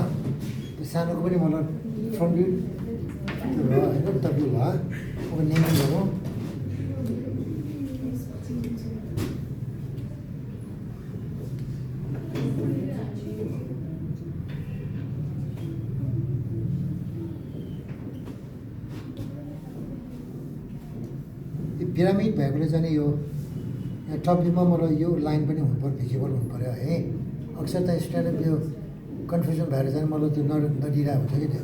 त्यो सानोको पनि मतलब फ्रन्ट भ्यू त्यो भयो होइन टप भ्यू भयो अब नेमिङ गरौँ पिरामिड भएकोले चाहिँ यो यहाँ टप भ्यूमा मतलब यो लाइन पनि हुनु पऱ्यो भिजिबल हुनु पऱ्यो है अक्सर त स्ट्यान्डअप त्यो कन्फ्युजन भएर चाहिँ मलाई त्यो नदिइरहेको हुन्छ कि त्यो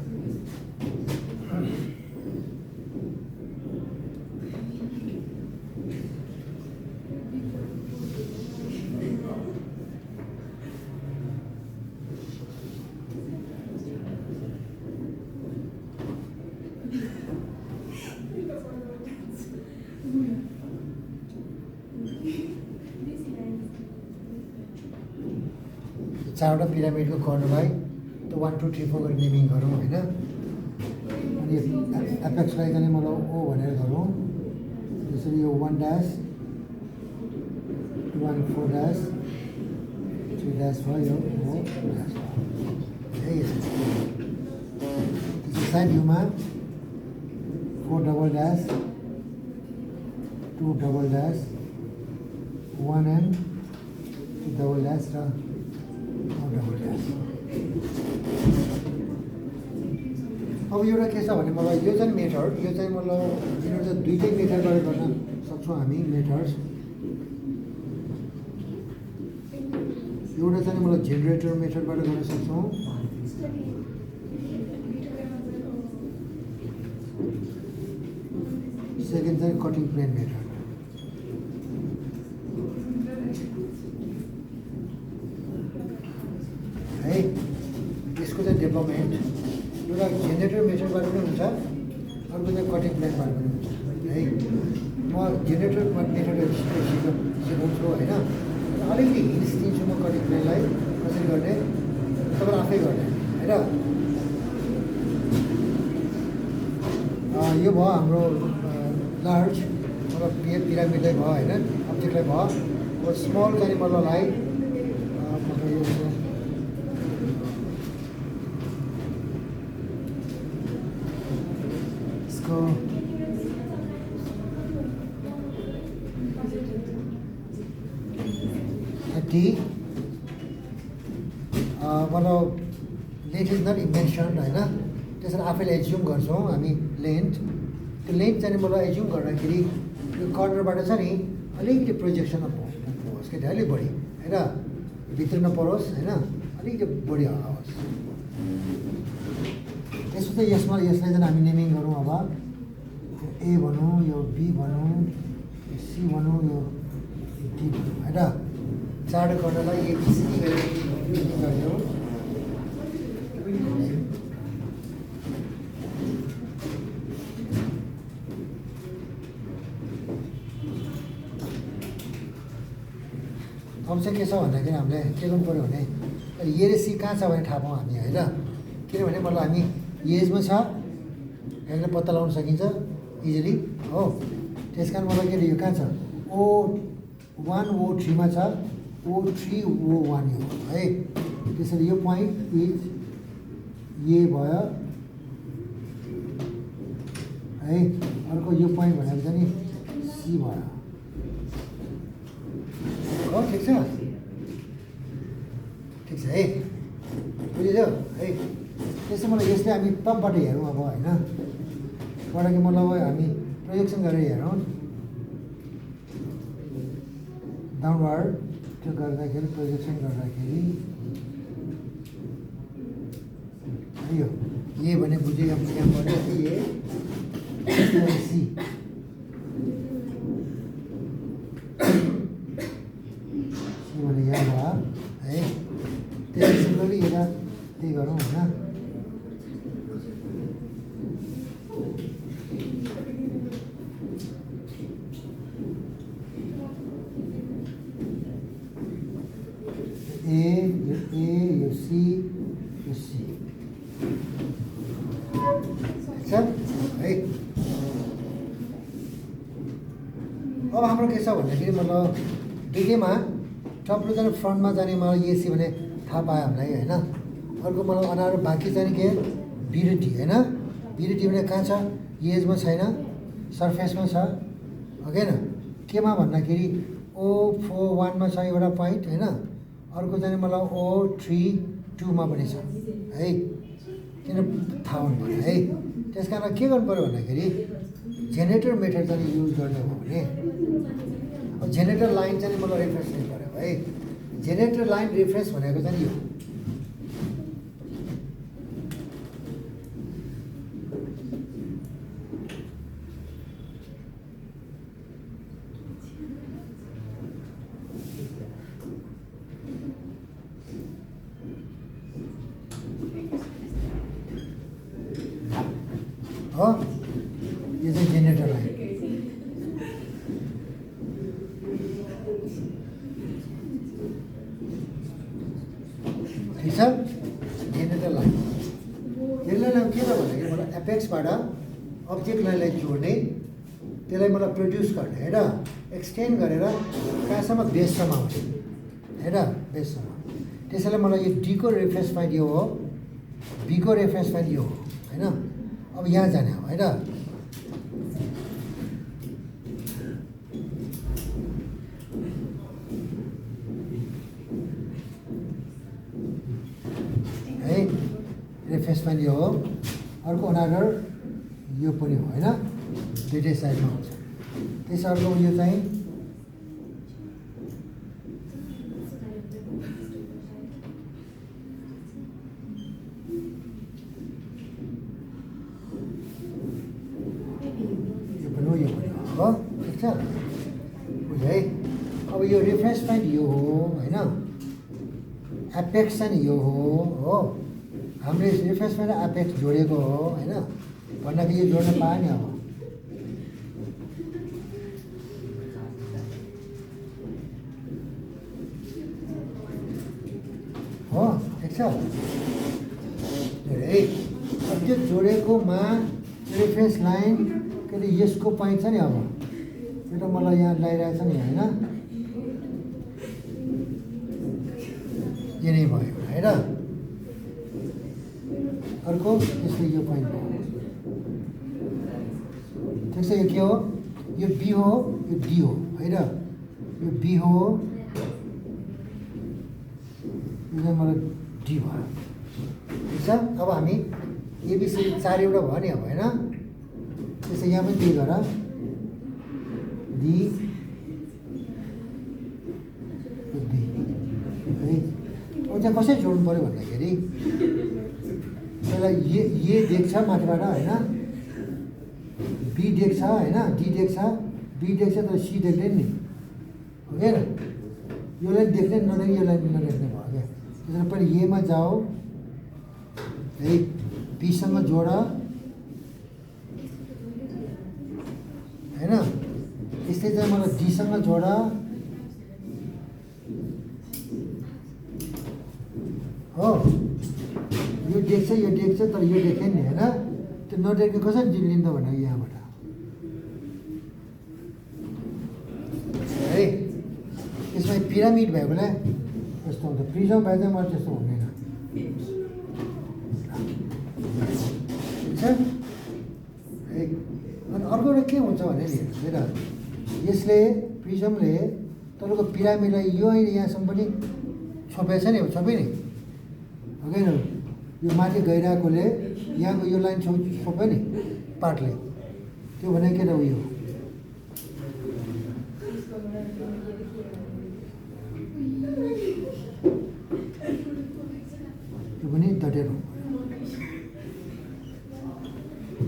चारवटा पिरामिडको कर्नरलाई त्यो 1 2 3 4 गरी नेमिङ गरौँ होइन अनि एपेक्सलाई चाहिँ मलाई ओ भनेर गरौँ त्यसरी यो 1 ड्यास 1 4 ड्यास 3 ड्यास भयो यो ओ ड्यास भयो है यसरी त्यसरी साइड भ्यूमा 4 double dash 2 double dash 1 and 2 double dash र अब एउटा के छ भने मलाई यो चाहिँ मेथड यो चाहिँ मतलब यिनीहरू चाहिँ दुइटै मेथडबाट गर्न सक्छौँ हामी मेथड्स एउटा चाहिँ मलाई जेनेरेटर मेथडबाट गर्न सक्छौँ सेकेन्ड चाहिँ कटिङ प्लेन मेथड है यसको चाहिँ डेभलपमेन्ट एउटा जेनेरेटर मेथडबाट पनि हुन्छ अर्को चाहिँ कटिङ प्लेनबाट पनि हुन्छ है म जेनेरेटर मेथडहरू सिकाउँछु होइन अलिकति हिन्ट्स दिन्छु म कटिङ प्लेनलाई कसरी गर्ने तपाईँले आफै गर्ने होइन यो भयो हाम्रो लार्ज मतलब पिरामिडलाई भयो होइन अब्जेक्टलाई भयो अब स्मल चाहिँ मल्ललाई मतलब लेन्थ इज नट इन्भेन्सन होइन त्यसरी आफैले एज्युम गर्छौँ हामी लेन्थ त्यो लेन्थ चाहिँ मलाई एज्युम गर्दाखेरि यो कर्नरबाट चाहिँ नि अलिकति प्रोजेक्सन होस् कि अलिक बढी होइन भित्र नपरोस् होइन अलिकति बढी आओस् यसो चाहिँ यसलाई चाहिँ हामी नेमिङ गरौँ अब ए भनौँ यो बी भनौँ यो सी भनौँ यो डी भनौँ होइन चारवटा कर्नरलाई एबिसिडी गरेर गरिदिउँ अब चाहिँ के छ भन्दाखेरि हामीले के गर्नु पऱ्यो भने ए र सी कहाँ छ भने थाहा पाऊँ हामी होइन किनभने मतलब हामी एजमा छ यहाँनिर पत्ता लगाउन सकिन्छ इजिली हो त्यस कारण मलाई के अरे यो कहाँ छ O1 O3 मा छ O3 O1 यो है त्यसरी यो पोइन्ट इज ए भयो है अर्को यो पोइन्ट भनेको चाहिँ नि सी भयो हो ठिक छ है बुझ्यो है त्यसै मलाई यसले हामी टपबाट हेरौँ अब होइन बाट कि मतलब हामी प्रोजेक्सन गरेर हेरौँ डाउनवार्ड त्यो गर्दाखेरि प्रोजेक्सन गर्दाखेरि यो ए भने बुझ्यो यहाँ पऱ्यो ए सी भने यहाँ भयो है त्यही सिम्पली यता त्यही गरौँ होइन यो सी है अब हाम्रो के छ भन्दाखेरि मतलब दुईटैमा टप र जाने फ्रन्टमा जाने मलाई एसी भने थाहा पायो हामीलाई होइन अर्को मलाई अनारो बाँकी चाहिँ के बी र डी होइन बी र डी भने कहाँ छ एजमा छैन सर्फेसमा छ होइन केमा भन्दाखेरि O41मा छ एउटा पोइन्ट होइन अर्को चाहिँ मलाई O32मा पनि छ है किन थाहा हुनु पऱ्यो है त्यस कारण के गर्नु पऱ्यो भन्दाखेरि जेनेरेटर मेथड चाहिँ युज गर्ने हो भने अब जेनेरेटर लाइन चाहिँ मलाई रेफरेन्स दिनु पऱ्यो है जेनेरेटर लाइन रेफरेन्स भनेको चाहिँ यो हो यो चाहिँ जेनेरेटर लाइन ठिक छ जेनेरेटर लाइन यसलाई के त भन्दाखेरि मलाई एपेक्सबाट अब्जेक्ट लाइनलाई जोड्ने त्यसलाई मलाई प्रड्युस गर्ने होइन एक्सटेन्ड गरेर कहाँसम्म बेससम्म आउँछ होइन बेससम्म त्यसैले मलाई यो डीको रेफरेन्स पोइन्ट यो हो बीको रेफरेन्स पोइन्ट यो हो होइन अब यहाँ जाने हो होइन है रेफरेन्स पोइन्ट यो हो अर्को अनादर यो पनि हो होइन दुइटै साइडमा हुन्छ त्यस अर्को यो चाहिँ हो ठिक छ बुझ्यो है अब यो रेफरेन्स पोइन्ट यो हो होइन एपेक्स चाहिँ यो हो हामीले रेफरेन्स पोइन्ट एपेक्स जोडेको हो होइन भन्दाखेरि यो जोड्न पायो नि अब हो ठिक छ है अब त्यो जोडेकोमा रेफरेन्स लाइन के अरे यसको पोइन्ट छ नि अब त्यो त मलाई यहाँ लगाइरहेको छ नि होइन यो नै भयो होइन अर्को त्यसले यो पोइन्ट भयो ठिक छ यो के हो यो बी हो यो डी हो होइन यो बी हो यो चाहिँ मलाई डी भयो ठिक छ अब हामी एबिसी 4 एउटा भयो नि अब होइन त्यसै यहाँ पनि त्यही गर डी बी है अब त्यहाँ कसरी जोड्नु पऱ्यो भन्दाखेरि त्यसलाई ए देख्छ माथिबाट होइन बी देख्छ होइन डी देख्छ बी देख्छ तर सी देख्दैन नि हो क्या योलाई देख्ने नदेख्ने योलाई नदेख्ने भयो क्या त्यसरी पहिला एमा जाऊ है बीसँग जोड होइन त्यस्तै चाहिँ मलाई डीसँग जोड हो यो देख्छ तर यो देखेन नि होइन त्यो नदेख्ने कसरी लिन्छ भने यहाँबाट है यसमा पिरामिड भएकोलाई यस्तो हुन्छ प्रिजम भए चाहिँ मलाई त्यस्तो हुँदैन ठिक छ है अनि अर्को एउटा के हुन्छ भने नि हेर यसले प्रिजमले तपाईँको पिरामिडलाई यो यहाँसम्म पनि छोपेछ नि छोपे नि हो कि यो माथि गइरहेकोले यहाँको यो लाइन छोप्यो नि पार्टले त्यो भने के त उयो त्यो पनि डटेर हुनु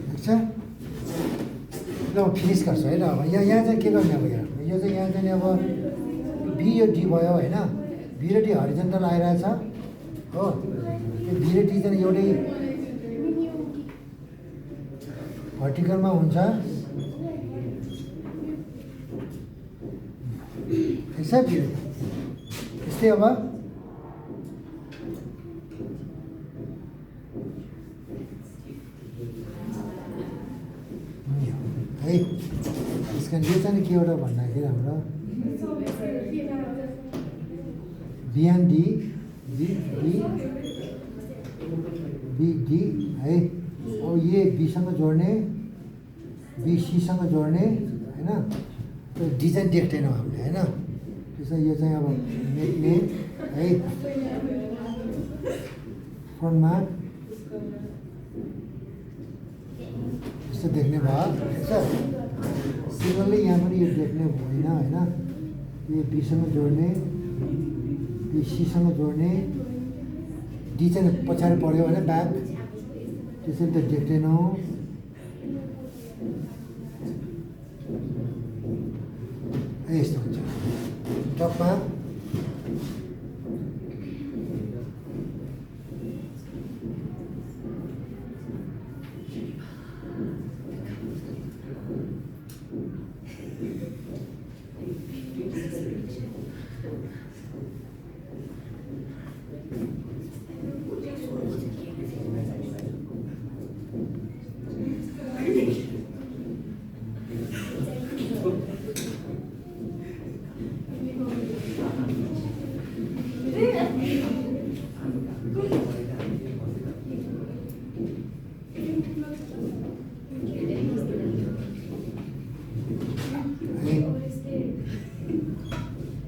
ठिक छ ल फिनिस गर्छ है ल अब यहाँ चाहिँ के गर्ने अब यो चाहिँ यहाँ चाहिँ अब बी यो डी भयो होइन बी र डी हरिजन्टल आइरहेछ हो त्यो बी र डी चाहिँ एउटै भर्टिकलमा हुन्छ ठिक छ बी र डी त्यस्तै अब है त्यस कारण यो चाहिँ के एउटा भन्दाखेरि हाम्रो बिएनडी बी बिडी है। अब ए बीसँग जोड्ने, बी सीसँग जोड्ने होइन, त्यो डी चाहिँ देख्दैनौँ हामीले होइन। त्यसो यो चाहिँ अब मेट्ने है, फ्रन्टमा यस्तो देख्ने भयो ठिक छ। सिमिलरली यहाँ पनि यो देख्ने होइन होइन, यो बीसँग जोड्ने, बी सीसँग जोड्ने, डी चाहिँ पछाडि पऱ्यो होइन ब्याक, त्यसरी त देख्दैनौँ। यस्तो हुन्छ टपमा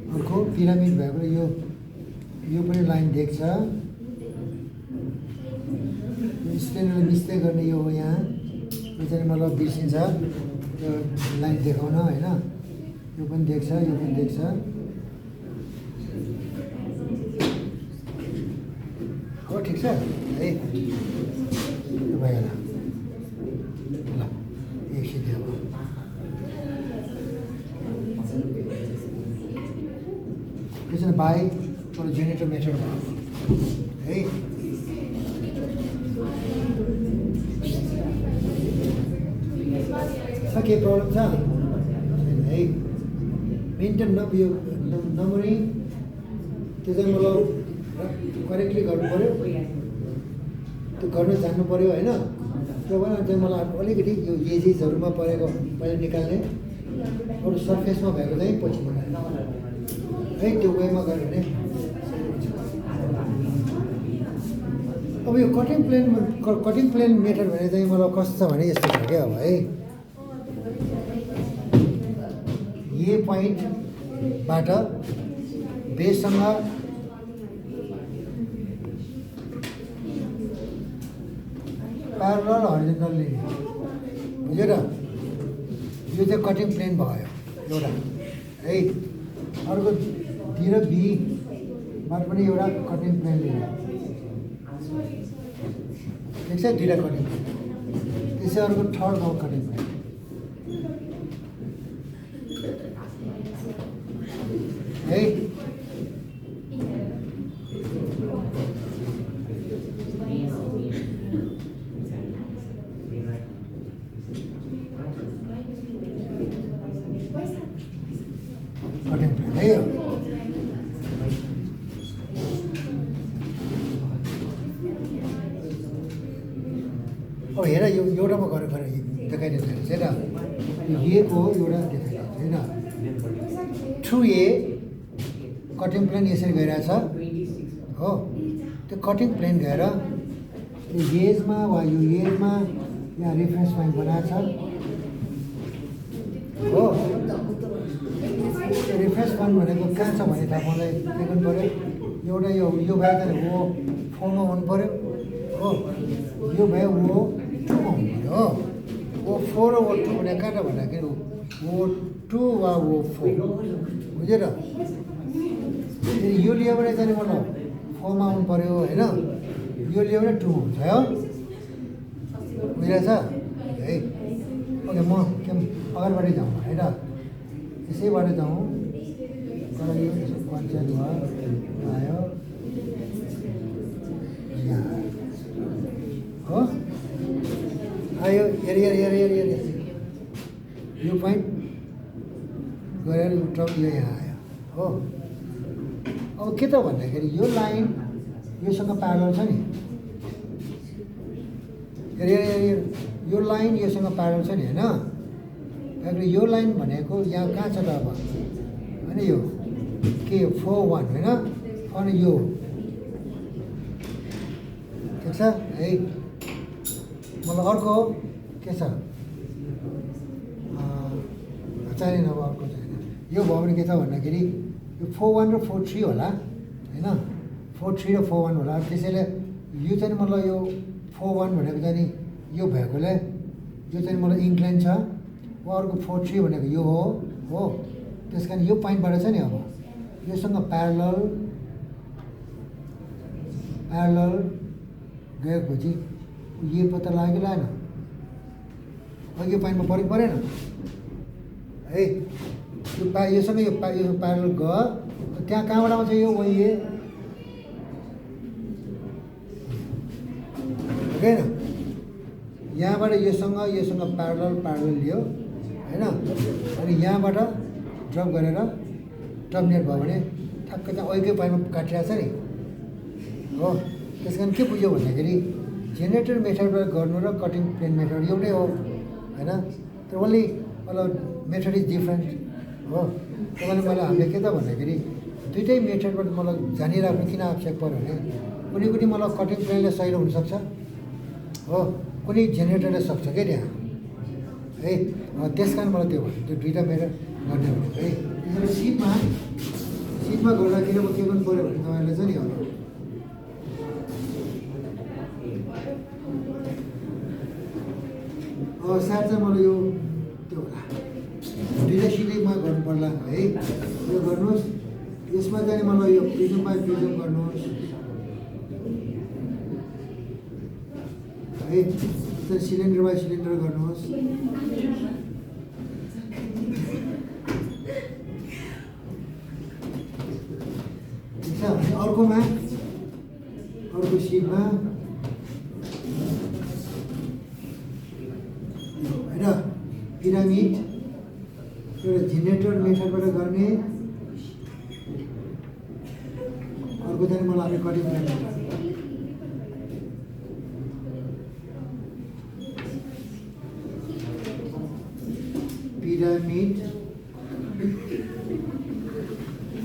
अर्को पिरामिड भएको यो पनि लाइन देख्छ। स्पेनले मिस्टेक गर्ने यो हो यहाँ, यो चाहिँ मतलब बिर्सिन्छ त्यो लाइन देखाउन होइन। यो पनि देख्छ, यो पनि देख्छ। हो ठिक छ है, यो भयो ल एकछिन अब त्यसो बाई जेनेरेटर मेथड भयो है। केही प्रब्लम छ छैन है। मेन्टेन यो नम्बरिङ त्यो चाहिँ मतलब करेक्टली गर्नु पऱ्यो, त्यो गर्नु जान्नु पऱ्यो होइन। त्यो भएर चाहिँ मलाई अलिकति यो एजेसहरूमा परेको पहिला निकाल्ने, अरू सर्फेसमा भएको चाहिँ पछि बनायो है। त्यो वेमा गयो भने अब यो कटिङ प्लेन मेथड भने चाहिँ मलाई कस्तो छ भने यस्तो छ क्या अब है। ए पोइन्टबाट बेससँग प्यारलल हरिजन्टल लिने, बुझ्यो र। यो चाहिँ कटिङ प्लेन भयो एउटा है। अर्को डी र बीबाट पनि एउटा कटिङ प्लेन लिने, ठिक छ, दुईवटा कटिङ प्लेन। त्यसै अर्को थर्ड कटिङ प्लेन है। कटिङ प्लेन है यो। अब हेर यो एउटामा गरेर देखाइदिँदो रहेछ होइन। यो को एउटा देखाइदिन्छ होइन। थ्रु ए कटिङ प्लेन यसरी गइरहेछ हो। त्यो कटिङ प्लेन गएर यो एजमा वा यो एजमा यहाँ रेफरेन्स पोइन्ट बनाएको छ हो। त्यो रेफरेन्स पोइन्ट भनेको कहाँ छ भने थाहा मलाई देख्नु पऱ्यो। एउटा यो भयो त हो 4 मा हुनु पऱ्यो हो। यो भयो वो 2 मा हुनु पऱ्यो हो। वो 4 र वो 2 भने कहाँ त भन्दाखेरि वो 2 वा वो 4, बुझ्यो र। यो लियो भने चाहिँ मतलब 4 मा आउनु पऱ्यो होइन। यो लियो भने 2 हुन्छ हो, बुझिरहेछ है। ओके म के अगाडिबाटै जाउँ होइन, यसैबाट जाउँ। तर यो पञ्चायत भयो आयो यहाँ हो आयो। हेर यो पोइन्ट गएर टप यो यहाँ आयो हो। अब के त भन्दाखेरि यो लाइन योसँग प्यारलल छ नि। हेर यो लाइन योसँग प्यारलल छ नि होइन। यो लाइन भनेको यहाँ कहाँ छ त अब होइन। यो के 4 1 होइन। अनि यो ठिक छ। छ है। मलाई अर्को के छ चाहिएन, अब अर्को चाहिएन। यो भयो भने के छ भन्दाखेरि यो 4-1 र 4-3 होला होइन, 4-3 र 4-1 होला। त्यसैले यो चाहिँ मतलब यो 4-1 भनेको चाहिँ नि यो भएकोले यो चाहिँ मलाई इङ्ग्ल्यान्ड छ, अर्को 4-3 भनेको यो हो। त्यस कारण यो पोइन्टबाट छ नि अब योसँग प्यारलल गएपछि यो पत्ता लाग्यो लागेन, यो पोइन्टमा परेको परेन है। योसँग यो प्यारलल गयो, त्यहाँ कहाँबाट आउँछ यो ओए होइन, यहाँबाट योसँग प्यारलल लियो होइन, अनि यहाँबाट ड्रप गरेर टर्मिनेट भयो भने ठ्याक्कै चाहिँ अहिलेकै पोइन्टमा काटिरहेको छ नि हो। त्यस कारण के बुझ्यो भन्दाखेरि जेनेरेटर मेथडबाट गर्नु र कटिङ प्लेन मेथड एउटै हो होइन, तर ओन्ली मतलब मेथड इज डिफ्रेन्ट हो। त्यसैले मैले हामीले के त भन्दाखेरि दुइटै मेथडबाट मलाई जानिराख्नु किन आवश्यक पऱ्यो भने कुनै मलाई कटिङ प्लेनले सहिलो हुनसक्छ हो, कुनै जेनेरेटरले सक्छ क्या त्यहाँ है। त्यस कारण मलाई त्यो भयो, त्यो दुइटा मेथड गर्ने भनेको है। त्यसरी सिटमा गर्दाखेरि अब के गर्नु पऱ्यो भने तपाईँहरूले चाहिँ नि अब सायद चाहिँ मलाई यो त्यो होला दुइटा सिटैमा गर्नु पर्ला है। यो गर्नुहोस्, यसमा चाहिँ मलाई यो प्रिजम बाई प्रिजम गर्नुहोस् है, सिलिन्डर बाई सिलिन्डर गर्नुहोस्। ठिक छ, अर्को सिटमा होइन पिरामिड एउटा जेनेरेटर मेथडबाट गर्ने, अर्को चाहिँ मलाई अब कटिङ गर्ने पिरामिड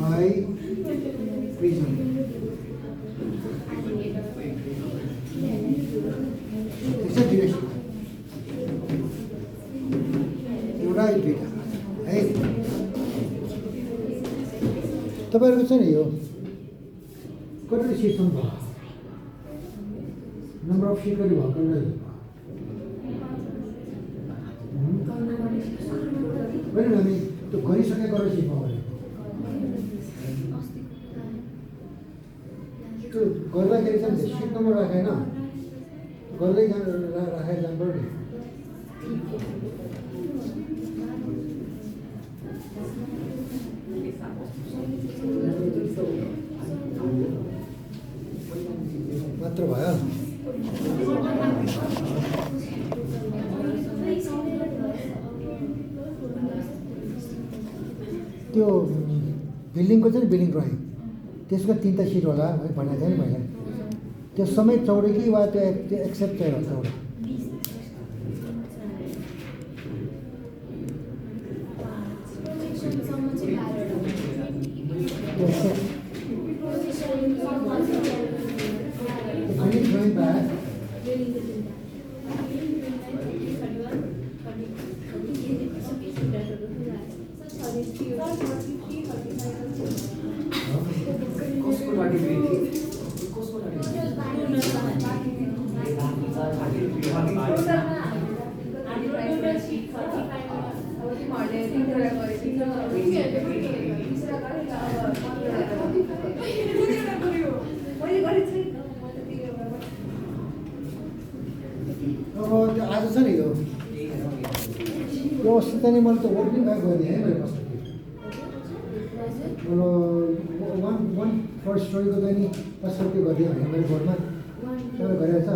बाई प्रिजम। एउटा दुइटा है। तपाईँहरूको छ नि यो कति सिटसम्म भयो, नम्बर अफ सिट कति भएको होइन, हामी त्यो गरिसकेको सिटमा भनेको त्यो गर्दाखेरि चाहिँ सिट नम्बर राखेन, गर्दै राखेर जानु पऱ्यो नि। मात्र भयो त्यो बिल्डिङको चाहिँ बिल्डिङ ड्रइङ, त्यसको 3टा सिट होला है भनेको थियो नि मैले। त्यो समेत चौडै कि वा त्यो एक्सेप्ट चौडा ड्रइङ ब्याग अब त्यो आज छ नि यो अस्ति चाहिँ मैले त वर्किङ ब्याग गरिदिएँ है मैले कस्तो वान फर्स्ट स्टोरीको चाहिँ नि 5 रुपियाँ गरिदिएँ भने मेरो घरमा तपाईँले गरेको छ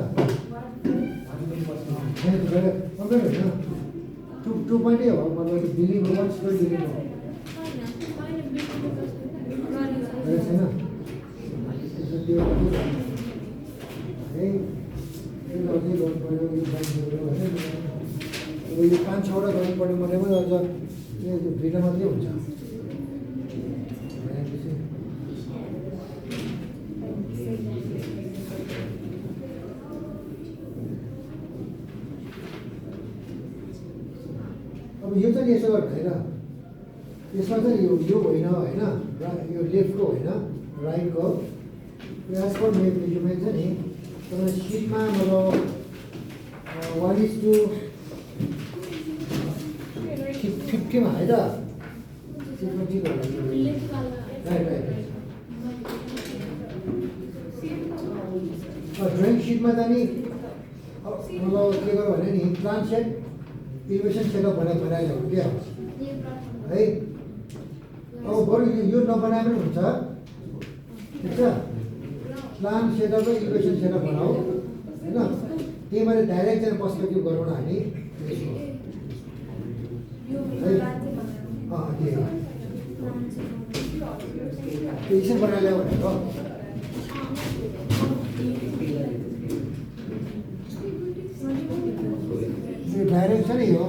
होइन 2 पोइन्टै हो मतलब बिल्डिङ 1 स्टोरी बिल्डिङ हो छैन त्यो है गर्दै गर्नु पऱ्यो यो 5-6वटा गर्नुपर्ने भने पनि अझ यो 2टा मात्रै हुन्छ। अब यो चाहिँ यसो गर्नु होइन, यसमा चाहिँ यो होइन होइन, यो लेफ्टको होइन राइटको एज पर मेजरमेन्ट छ नि तपाईँ सिटमा मतलब 1:50 मा है त सिटमा ठिक होला राइट राइट ड्रइङ सिटमा त नि मतलब के गर्यो भने नि प्लान सेट इलिभेसन सेटअप बनाइदियो क्या है। अब बरु यो नबनाए पनि हुन्छ ठिक छ, प्लान सेटअप र इलिभेसन सेटअप बनाऊ होइन, त्यही भएर डाइरेक्ट चाहिँ पर्सपेक्टिभ गरौँ न हामी यसरी बनाइल्यायो भनेको डाइरेक्ट छ नि यो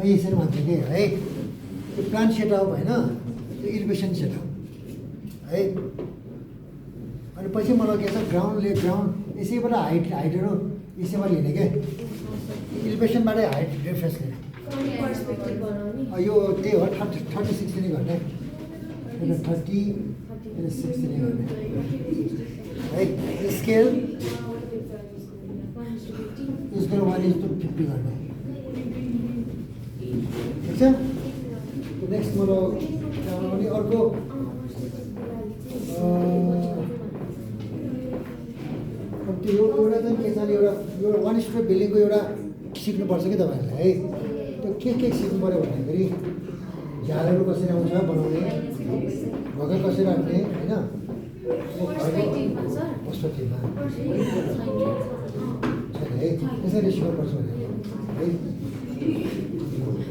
यसरी भन्छ कि है त्यो प्लान सेटअप होइन, त्यो इलिभेसन सेटअप है। अनि पछि मलाई के छ ग्राउन्ड यसैबाट हाइटहरू यसैबाट लिने क्या, इलिभेसनबाटै हाइट रेफरेन्स लिने। यो त्यही हो 36 लिने गर्ने, 36 लिने गर्ने है। स्केल यसको 1:50 गर्ने ठिक छ। नेक्स्ट मतलब अनि अर्को त्यो एउटा चाहिँ के छ भने एउटा 1 स्टोरी बिल्डिङको एउटा सिक्नुपर्छ कि तपाईँहरूले है। त्यो के सिक्नु पऱ्यो भन्दाखेरि झालहरू कसरी आउँछ बनाउने, ढोका कसरी राख्ने होइन, पर्सपेक्टिभमा छैन है, त्यसरी सिक्नुपर्छ भने है।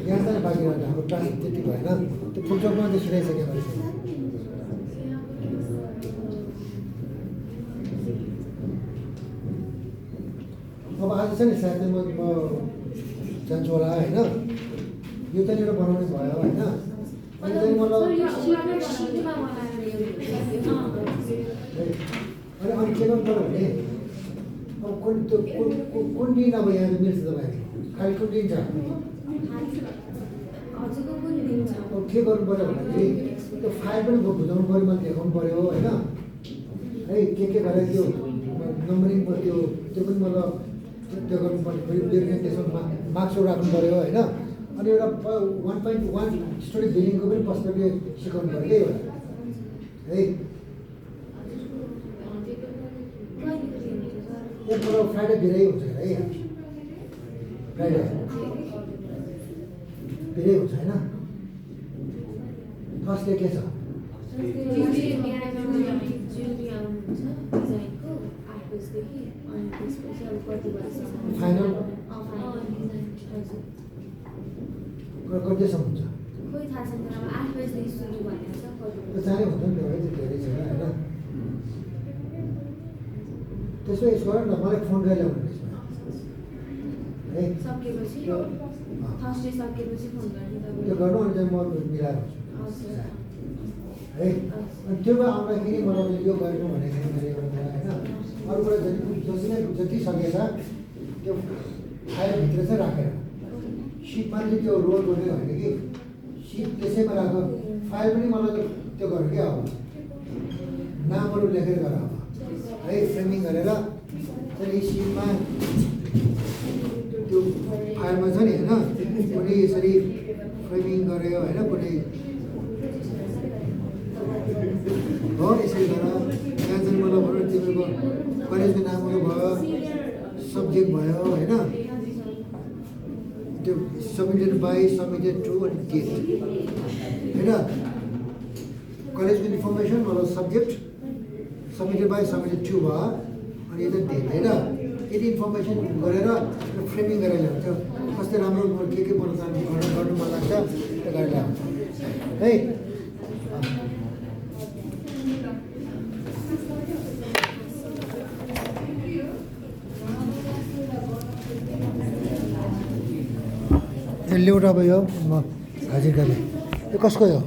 यहाँ चाहिँ बाँकी रहन्छ हाम्रो क्लास त्यति भएन, त्यो फुलचोकमा चाहिँ सिकाइसक्यो मैले। अब आज चाहिँ नि सायद चाहिँ म जान्छु होला होइन, यो चाहिँ एउटा बनाउने भयो होइन। अनि चाहिँ मलाई अनि के गर्नु पऱ्यो भने अब कुन दिन अब यहाँ मिल्छ तपाईँहरू खालि कुन दिन छ अब के गर्नु पऱ्यो भन्दाखेरि त्यो फाइल पनि बुझाउनु पऱ्यो, मैले देखाउनु पऱ्यो होइन है। के गरेर त्यो नम्बरिङ त्यो पनि मतलब त्यो गर्नुपर्ने, फेरि त्यसमा मार्क्सहरू राख्नु पऱ्यो होइन। अनि एउटा 1.1 स्टोरी बिल्डिङको पनि पर्सपेक्टिभ सिकाउनु पऱ्यो कि एउटा है। एकपल्ट फ्राइडे धेरै हुन्छ है, फ्राइडे धेरै हुन्छ होइन। थर्सडे के छ फाइनल कतिसम्म हुन्छ जाने हुन्छ नि धेरै छ होइन। त्यसो यसो गर न, मलाई फोन गरेर ल्याउनु है, त्यो गर्नु अनि चाहिँ म मिलाएर हुन्छु है। अनि त्यो भए आउँदाखेरि मलाई यो गर्नु भनेको मैले होइन। अरूबाट जति सकेछ त्यो फाइलभित्र चाहिँ राखेर सिटमा चाहिँ त्यो रोल गर्ने होइन कि सिट त्यसैमा राख, फाइल पनि मलाई त्यो गर्नु क्या अब नामहरू लेखेर गर अब है, फ्रेमिङ गरेर चाहिँ सिटमा त्यो फाइलमा छ नि होइन, कुनै यसरी फ्रेमिङ गऱ्यो होइन, कुनै हो यसरी गर। त्यहाँ चाहिँ मलाई भनौँ तिमीको कलेजको नामहरू भयो, सब्जेक्ट भयो होइन, त्यो सबमिटेड बाई, सबमिटेड टु अनि डेट होइन। कलेजको इन्फर्मेसन मतलब subject submitted by submitted to भयो अनि यता डेट होइन। यदि इन्फर्मेसन गरेर फ्रेमिङ गरेर ल्याउँछ, कस्तो राम्रो के बनाउनु गर्नु मन लाग्छ त्यो गरेर ल्याउँछ है। ल्याउट अब यो म हाजिर गरेँ यो कसको हो